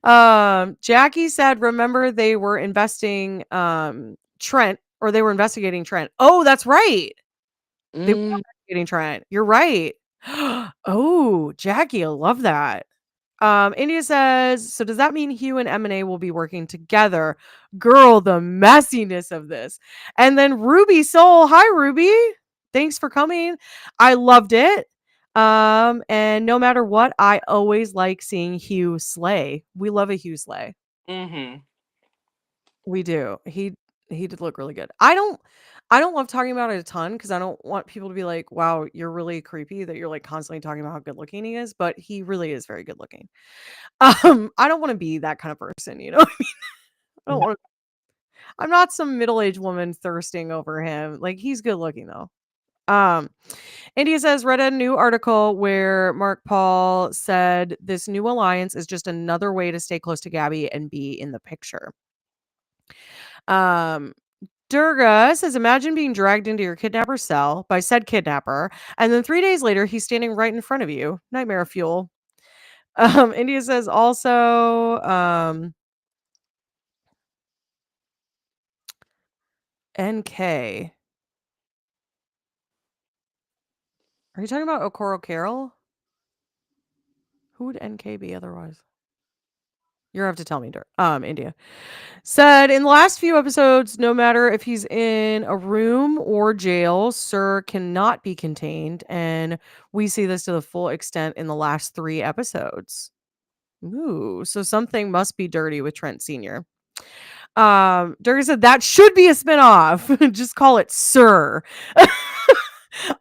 Jackie said, remember they were investigating Trent. Oh, that's right. They were investigating Trent. You're right. Oh, Jackie, I love that. India says, so does that mean Hugh and M&A will be working together? Girl, the messiness of this. And then Ruby Soul. Hi, Ruby. Thanks for coming. I loved it. And no matter what, I always like seeing Hugh slay. We love a Hugh slay. Mm-hmm. We do. He did look really good. I don't love talking about it a ton because I don't want people to be like, wow, you're really creepy that you're like constantly talking about how good looking he is, but he really is very good looking. I don't want to be that kind of person, you know what I mean? I don't want to I'm not some middle-aged woman thirsting over him. Like he's good looking though. Um India says, read a new article where Mark Paul said this new alliance is just another way to stay close to Gabby and be in the picture. Um, Durga says, imagine being dragged into your kidnapper's cell by said kidnapper, and then 3 days later, he's standing right in front of you. Nightmare fuel. India says also, NK. Are you talking about Okoro Carol? Who would NK be otherwise? You're gonna have to tell me, India. Said in the last few episodes, no matter if he's in a room or jail, Sir cannot be contained, and we see this to the full extent in the last 3 episodes. Ooh, so something must be dirty with Trent Sr. Durga said that should be a spinoff. Just call it Sir.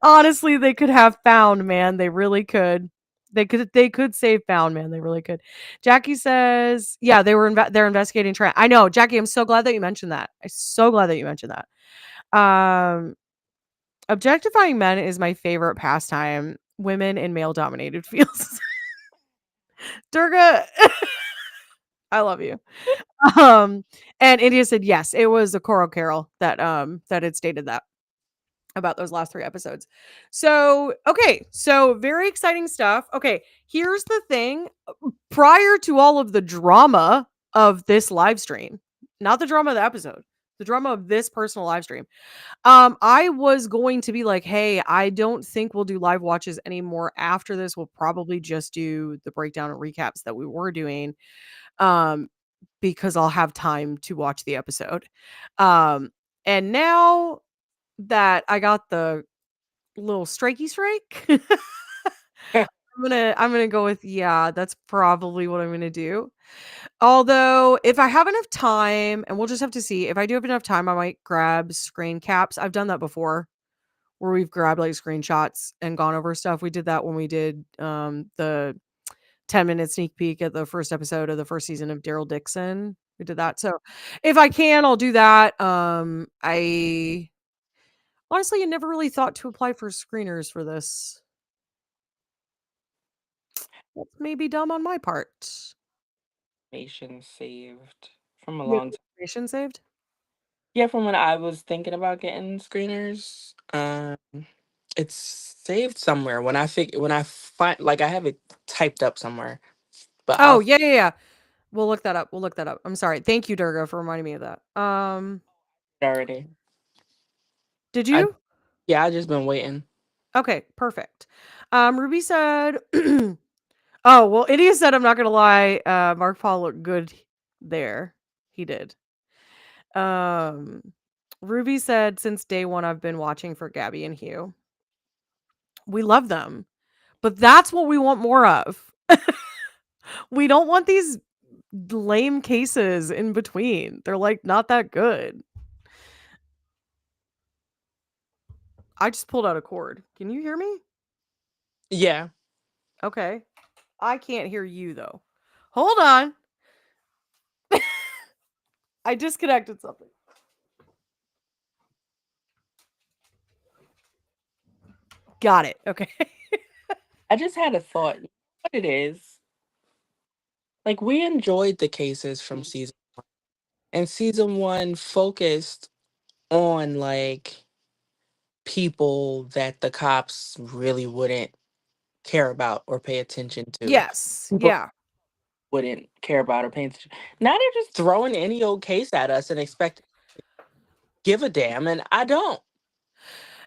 Honestly, they could have Found Man. They really could. They could save Found Man. They really could. Jackie says, yeah, they're investigating Trent. I know, Jackie. I'm so glad that you mentioned that. I'm so glad that you mentioned that. Objectifying men is my favorite pastime. Women in male dominated fields. Durga, I love you. And India said yes, it was a Coral Carol that had stated that about those last 3 episodes. So, okay, so very exciting stuff. Okay, here's the thing. Prior to all of the drama of this live stream, not the drama of the episode, the drama of this personal live stream, I was going to be like, hey, I don't think we'll do live watches anymore after this. We'll probably just do the breakdown and recaps that we were doing. Because I'll have time to watch the episode. And now that I got the little strikey strike, I'm gonna go with yeah, that's probably what I'm gonna do. Although if I have enough time, and we'll just have to see, if I do have enough time, I might grab screen caps. I've done that before where we've grabbed like screenshots and gone over stuff. We did that when we did the 10-minute sneak peek at the first episode of the first season of Daryl Dixon. We did that. So if I can, I'll do that. I honestly had never really thought to apply for screeners for this. That's maybe dumb on my part. Information saved from a You have long time. information saved? Yeah, from when I was thinking about getting screeners. It's saved somewhere. When I find, like, I have it typed up somewhere, but Oh, I'll yeah. We'll look that up. We'll look that up. I'm sorry. Thank you, Durga, for reminding me of that. already. Did I you? Yeah, I just been waiting. Okay, perfect. Ruby said, oh, well, Idia said, I'm not gonna lie, Mark Paul looked good there. He did. Ruby said, since day one, I've been watching for Gabby and Hugh. We love them, but that's what we want more of. We don't want these lame cases in between. They're like not that good. I just pulled out a cord. Can you hear me? Yeah. Okay. I can't hear you though. Hold on. I disconnected something. Got it. Okay. I just had a thought. You know what it is? Like, we enjoyed the cases from season 1. And season 1 focused on like people that the cops really wouldn't care about or pay attention to. Yes. People Yeah. wouldn't care about or pay attention. Now they're just throwing any old case at us and expect give a damn, and I don't.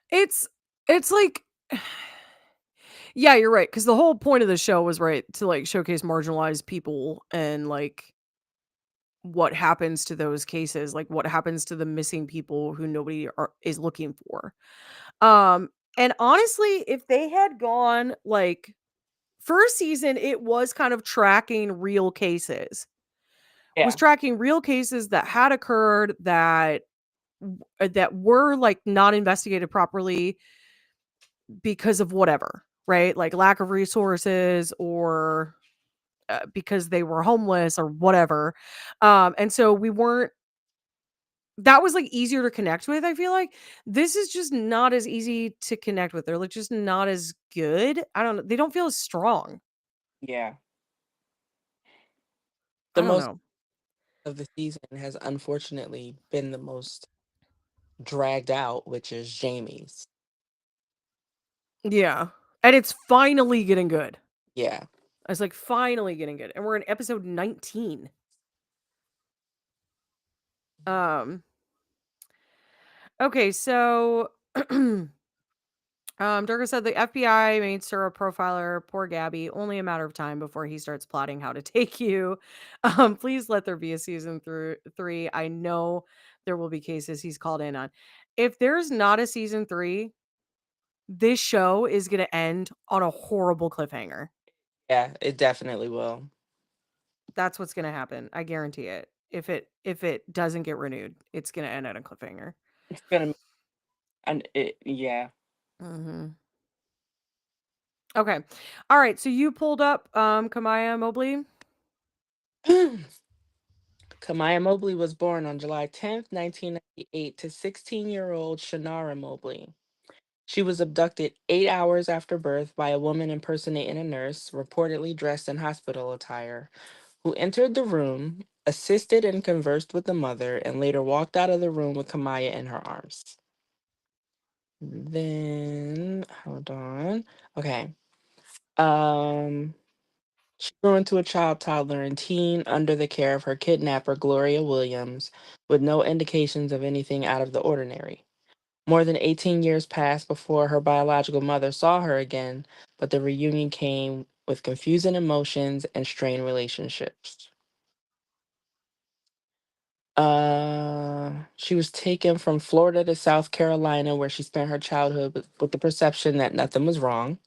It's like yeah, you're right, because the whole point of the show was right to like showcase marginalized people and like what happens to those cases, like what happens to the missing people who nobody is looking for. And honestly, if they had gone like first season, it was kind of tracking real cases. Was Yeah. tracking real cases that had occurred that were like not investigated properly because of whatever, right? Like lack of resources or because they were homeless or whatever. And so we weren't that was like easier to connect with, I feel like. This is just not as easy to connect with. They're like just not as good. I don't know. They don't feel as strong. Yeah. I The don't most know. of the season has unfortunately been the most dragged out, which is Jamie's. Yeah. And it's finally getting good. Yeah. It's like finally getting good. And we're in episode 19. Okay, so Durga said the FBI made Sir a profiler. Poor Gabby. Only a matter of time before he starts plotting how to take you. Please let there be a season through 3. I know there will be cases he's called in on. If there's not a season 3, this show is gonna end on a horrible cliffhanger. Yeah, it definitely will. That's what's gonna happen. I guarantee it. If it doesn't get renewed, it's gonna end on a cliffhanger. It's gonna and it yeah. Mhm. Okay. All right. So you pulled up Kamaya Mobley. Kamaya Mobley was born on July 10th, 1998 to 16-year-old Shannara Mobley. She was abducted 8 hours after birth by a woman impersonating a nurse, reportedly dressed in hospital attire, who entered the room, assisted and conversed with the mother, and later walked out of the room with Kamaya in her arms. Then, hold on. Okay. Um, she grew into a child, toddler, and teen under the care of her kidnapper, Gloria Williams, with no indications of anything out of the ordinary. More than 18 years passed before her biological mother saw her again, but the reunion came with confusing emotions and strained relationships. She was taken from Florida to South Carolina, where she spent her childhood with the perception that nothing was wrong.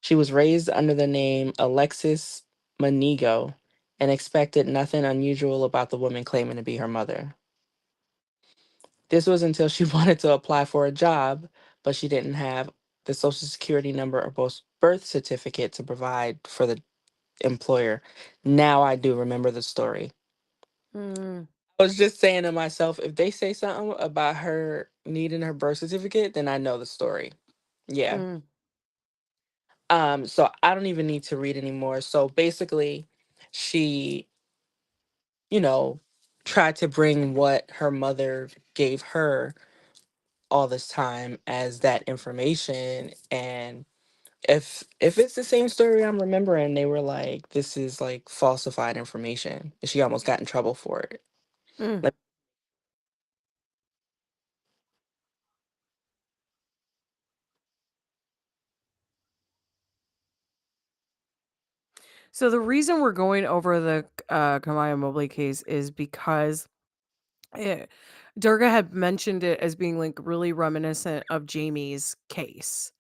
She was raised under the name Alexis Manigo and expected nothing unusual about the woman claiming to be her mother. This was until she wanted to apply for a job, but she didn't have the social security number or birth certificate to provide for the employer. Now I do remember the story. Mm. I was just saying to myself, if they say something about her needing her birth certificate, then I know the story. Yeah. Mm. So I don't even need to read anymore. So basically, she, you know, tried to bring what her mother gave her all this time as that information. And if it's the same story I'm remembering, they were like, this is like falsified information. And she almost got in trouble for it. Mm. Like, So the reason we're going over the Kamaya Mobley case is because Durga had mentioned it as being like really reminiscent of Jamie's case.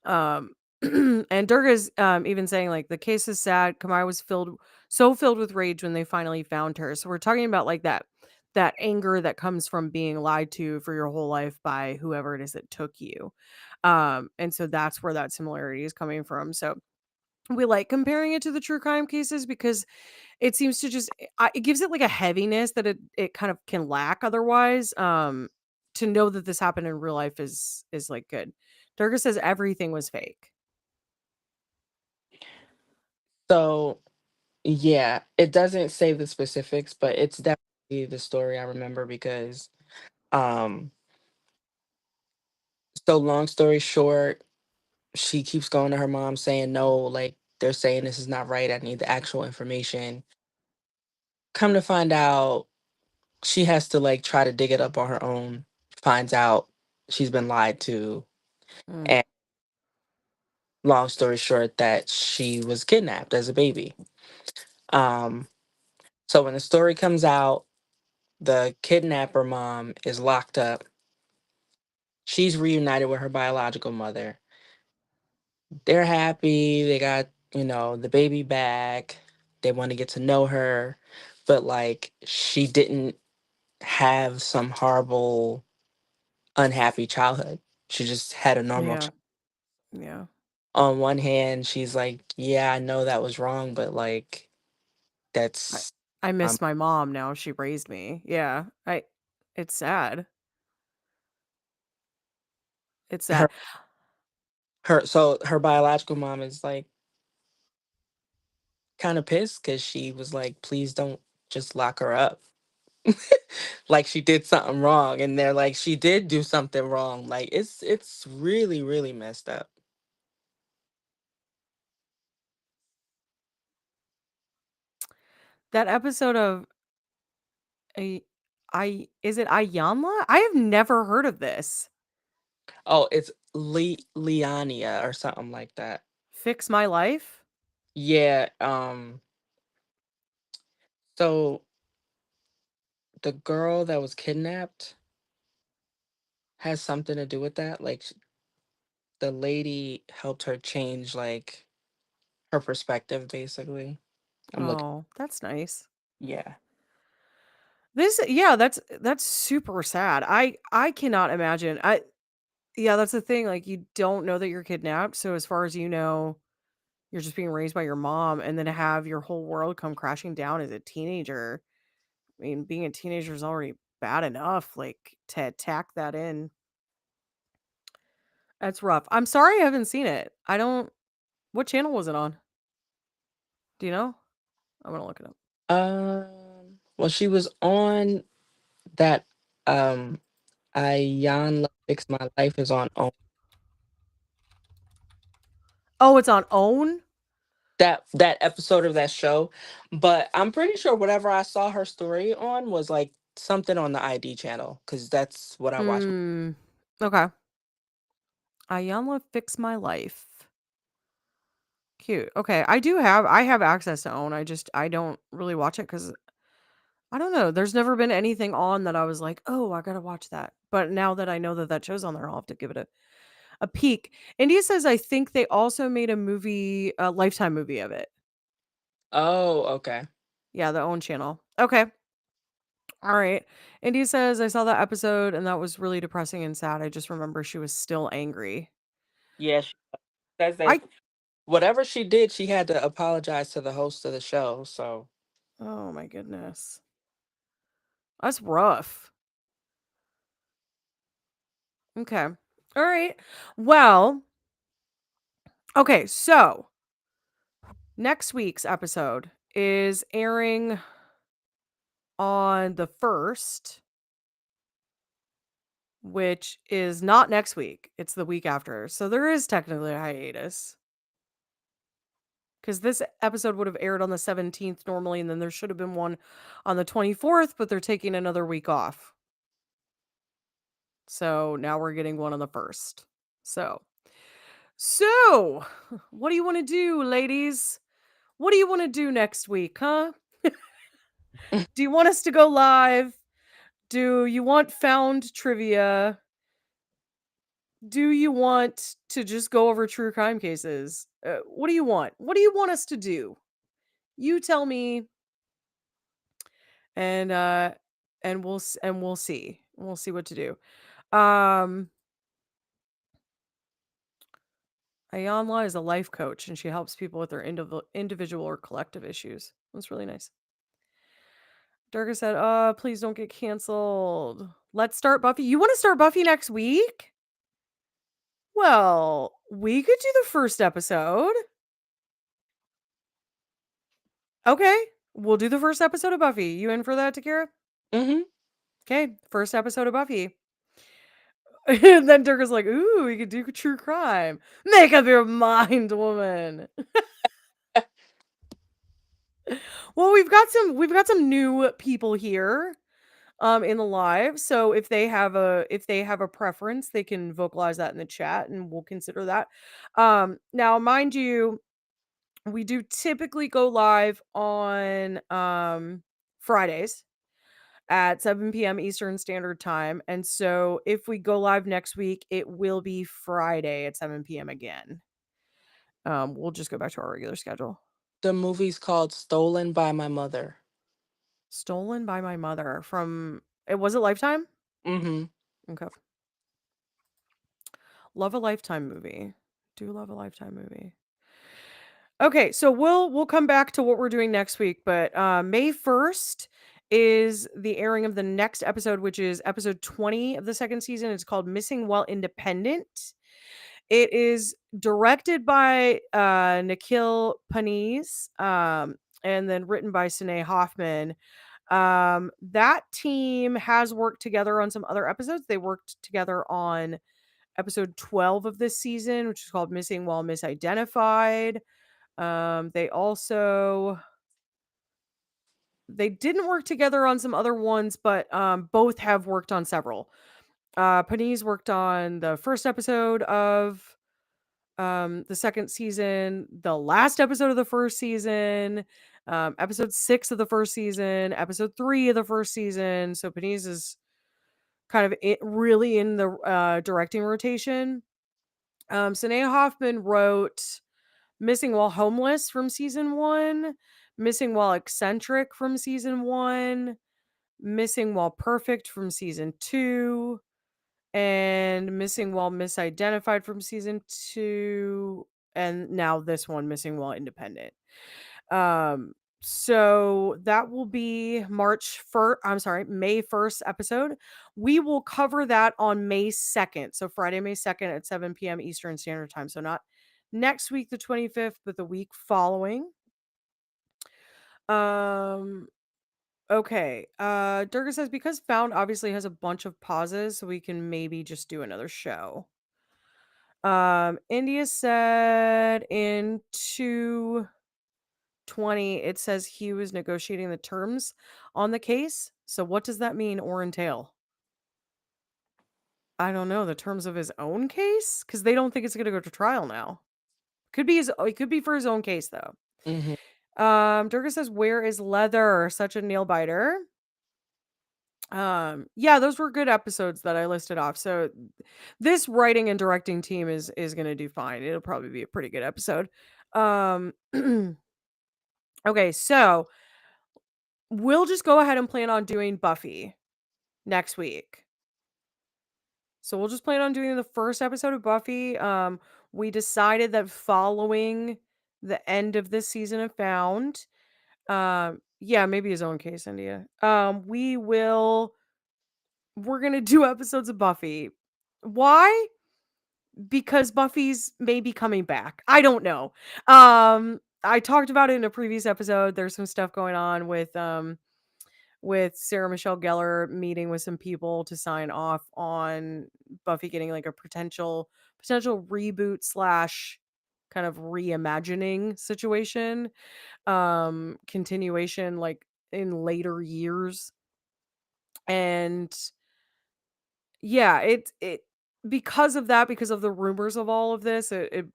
Um, and Durga's even saying like the case is sad. Kamaya was filled with rage when they finally found her. So we're talking about like that anger that comes from being lied to for your whole life by whoever it is that took you. And so that's where that similarity is coming from. So we like comparing it to the true crime cases because it seems to just it gives it like a heaviness that it kind of can lack otherwise. To know that this happened in real life is like good. Durga says everything was fake. so yeah, it doesn't say the specifics, but it's definitely the story I remember because um so long story short, she keeps going to her mom saying no, like they're saying this is not right. I need the actual information. Come to find out, she has to like try to dig it up on her own, finds out she's been lied to, Mm. and long story short, that she was kidnapped as a baby. Um, so when the story comes out, the kidnapper mom is locked up. She's reunited with her biological mother. They're happy. They got, the baby back. They want to get to know her. But like she didn't have some horrible, unhappy childhood. She just had a normal Yeah. Yeah. On one hand, she's like, "Yeah, I know that was wrong, but like I that's I um miss my mom now. She raised me. Yeah. It's sad. It's sad. her her biological mom is like kind of pissed because she was like, please don't just lock her up. Like she did something wrong. And they're like, she did do something wrong. Like it's really, really messed up. That episode of a I is it Ayanla? I have never heard of this. Oh, it's Liania or something like that. Fix My Life? Yeah, so the girl that was kidnapped has something to do with that. Like the lady helped her change like her perspective basically. I'm looking. Oh, that's nice. Yeah. Yeah, that's super sad. I cannot imagine. Yeah, that's the thing. Like you don't know that you're kidnapped, so as far as you know, you're just being raised by your mom, and then to have your whole world come crashing down as a teenager. I mean, being a teenager is already bad enough. Like to tack that in, that's rough. I'm sorry I haven't seen it. I don't. What channel was it on? Do you know? I'm gonna look it up. Well, she was on that Ayan Fix My Life is on Oh, it's on OWN? that episode of that show, but I'm pretty sure whatever I saw her story on was like something on the ID channel because that's what I watch. Hmm. Okay. Ayanla Fix My Life. Cute. Okay. I have access to OWN. I don't really watch it because I don't know. There's never been anything on that I was like, oh, I gotta watch that. But now that I know that that show's on there, I'll have to give it a peek. India says I think they also made a Lifetime movie of it. Oh, okay. Yeah, the OWN channel. Okay. All right. India says I saw that episode and that was really depressing and sad. I just remember she was still angry. Yeah, she says that I whatever she did, she had to apologize to the host of the show. So Oh my goodness. That's rough. Okay. All right. Well, okay, so next week's episode is airing on the 1st, which is not next week. It's the week after. So there is technically a hiatus. Because this episode would have aired on the 17th normally, and then there should have been one on the 24th, but they're taking another week off. So now we're getting one on the 1st. So, what do you want to do, ladies? What do you want to do next week, huh? Do you want us to go live? Do you want found trivia? Do you want to just go over true crime cases? What do you want? What do you want us to do? You tell me, and we'll see. We'll see what to do. Ayanla is a life coach, and she helps people with their individual or collective issues. That's really nice. Durga said, please don't get canceled. Let's start Buffy. You want to start Buffy next week? Well, we could do the first episode. Okay, we'll do the first episode of Buffy. You in for that, Takeerah? Mm-hmm. Okay, first episode of Buffy. And then Durga's like, ooh, we could do true crime. Make up your mind, woman. Well, we've got some new people here in the live. So if they have a preference, they can vocalize that in the chat and we'll consider that. Now mind you, we do typically go live on Fridays. at 7 p.m. Eastern Standard Time. And so if we go live next week, it will be Friday at 7 p.m. again. We'll just go back to our regular schedule. The movie's called Stolen by My Mother. Stolen by My Mother from was it Lifetime? Mm-hmm. Okay. Love a Lifetime movie. Do love a Lifetime movie. Okay, so we'll come back to what we're doing next week, but May 1st is the airing of the next episode, which is episode 20 of the second season. It's called Missing While Independent. It is directed by Nikhil Panis, and then written by Sine Hoffman. That team has worked together on some other episodes. They worked together on episode 12 of this season, which is called Missing While Misidentified. They didn't work together on some other ones, but both have worked on several. Panis worked on the first episode of the second season, the last episode of the first season, episode 6 of the first season, episode 3 of the first season. So Panis is kind of really in the directing rotation. Sine Hoffman wrote Missing While Homeless from season 1, Missing While Eccentric from season 1, Missing While Perfect from season 2, and Missing While Misidentified from season 2, and now this one, Missing While Independent. So that will be May 1st episode. We will cover that on May 2nd. So Friday, May 2nd at 7 p.m. Eastern Standard Time. So not next week, the 25th, but the week following. Okay. Durga says, because Found obviously has a bunch of pauses, so we can maybe just do another show. India said in 220, it says he was negotiating the terms on the case. So what does that mean or entail? I don't know. The terms of his own case? Because they don't think it's going to go to trial now. It could be for his own case, though. Mm-hmm. Durga says, where is Leather? Such a nail biter. Yeah, those were good episodes that I listed off. So this writing and directing team is going to do fine. It'll probably be a pretty good episode. Okay, so we'll just go ahead and plan on doing Buffy next week. So we'll just plan on doing the first episode of Buffy. We decided that following the end of this season of Found, yeah, maybe his own case, India. We're gonna do episodes of Buffy. Why? Because Buffy's maybe coming back. I don't know. I talked about it in a previous episode. There's some stuff going on with Sarah Michelle Gellar meeting with some people to sign off on Buffy getting like a potential reboot / kind of reimagining situation, continuation like in later years. And yeah, it because of the rumors of all of this, it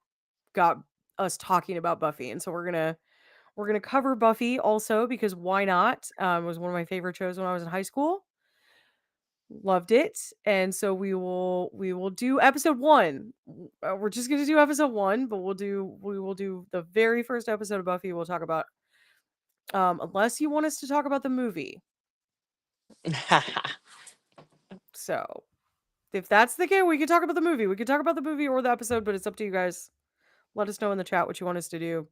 got us talking about Buffy. And so we're gonna cover Buffy also, because why not? It was one of my favorite shows when I was in high school. Loved it. And so we will do episode 1. We're just gonna do episode 1, but we will do the very first episode of Buffy. We'll talk about unless you want us to talk about the movie. So if that's the case, we could talk about the movie. We could talk about the movie or the episode, but it's up to you guys. Let us know in the chat what you want us to do.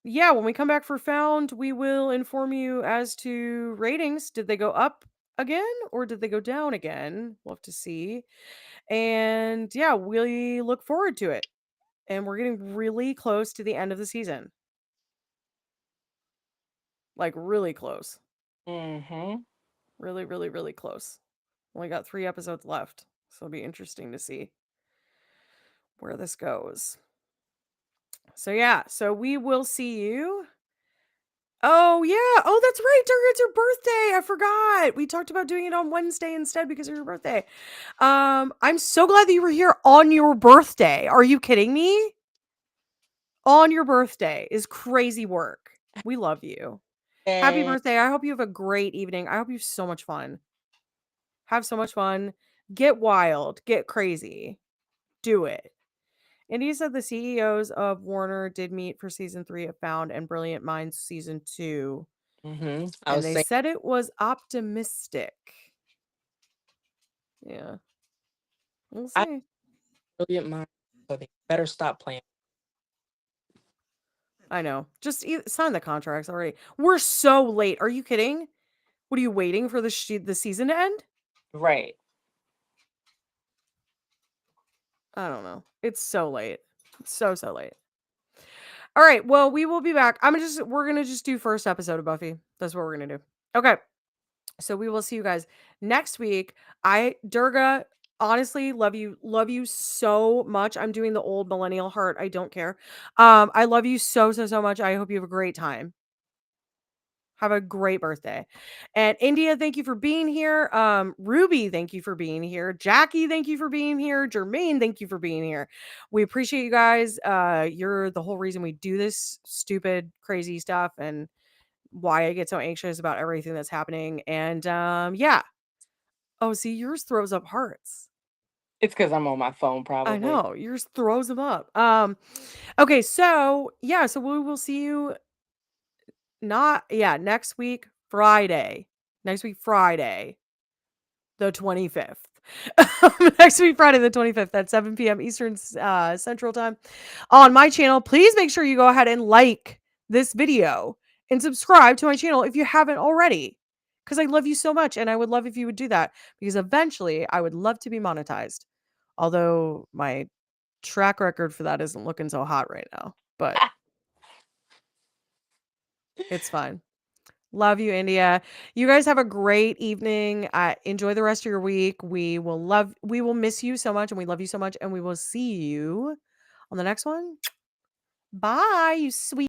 Yeah, when we come back for Found, we will inform you as to ratings. Did they go up again or did they go down again? We'll have to see. And yeah, we look forward to it. And we're getting really close to the end of the season. Like really close. Mm-hmm. Really, really, really close. Only got 3 episodes left. So it'll be interesting to see where this goes. So yeah, so we will see you. Oh yeah. Oh, that's right. Durga, it's your birthday. I forgot. We talked about doing it on Wednesday instead because of your birthday. I'm so glad that you were here on your birthday. Are you kidding me? On your birthday is crazy work. We love you. Happy Yay. birthday. I hope you have a great evening. I hope you have so much fun. Have so much fun. Get wild. Get crazy. Do it. India said the CEOs of Warner did meet for season 3 of Found and Brilliant Minds season 2. I And was they saying, said it was optimistic. Yeah. We'll I see. brilliant mind, so they better stop playing. I know. Just sign the contracts already. We're so late. Are you kidding? What are you waiting for the season to end? Right. I don't know. It's so late. So late. All right. Well, we will be back. We're gonna just do first episode of Buffy. That's what we're gonna do. Okay. So we will see you guys next week. Durga, honestly, love you so much. I'm doing the old millennial heart. I don't care. I love you so much. I hope you have a great time. Have a great birthday. And India, thank you for being here. Ruby, thank you for being here. Jackie, thank you for being here. Jermaine, thank you for being here. We appreciate you guys. You're the whole reason we do this stupid, crazy stuff and why I get so anxious about everything that's happening. And yeah. Oh, see, yours throws up hearts. It's because I'm on my phone, probably. I know. Yours throws them up. Okay, so yeah, so we will see you next week, Friday. Next week, Friday, the 25th. Next week, Friday, the 25th at 7 p.m. Eastern Central Time on my channel. Please make sure you go ahead and like this video and subscribe to my channel if you haven't already. Because I love you so much and I would love if you would do that because eventually I would love to be monetized. Although my track record for that isn't looking so hot right now, but it's fine. Love you, India. You guys have a great evening. Enjoy the rest of your week. We will miss you so much and we love you so much and we will see you on the next one. Bye, you sweet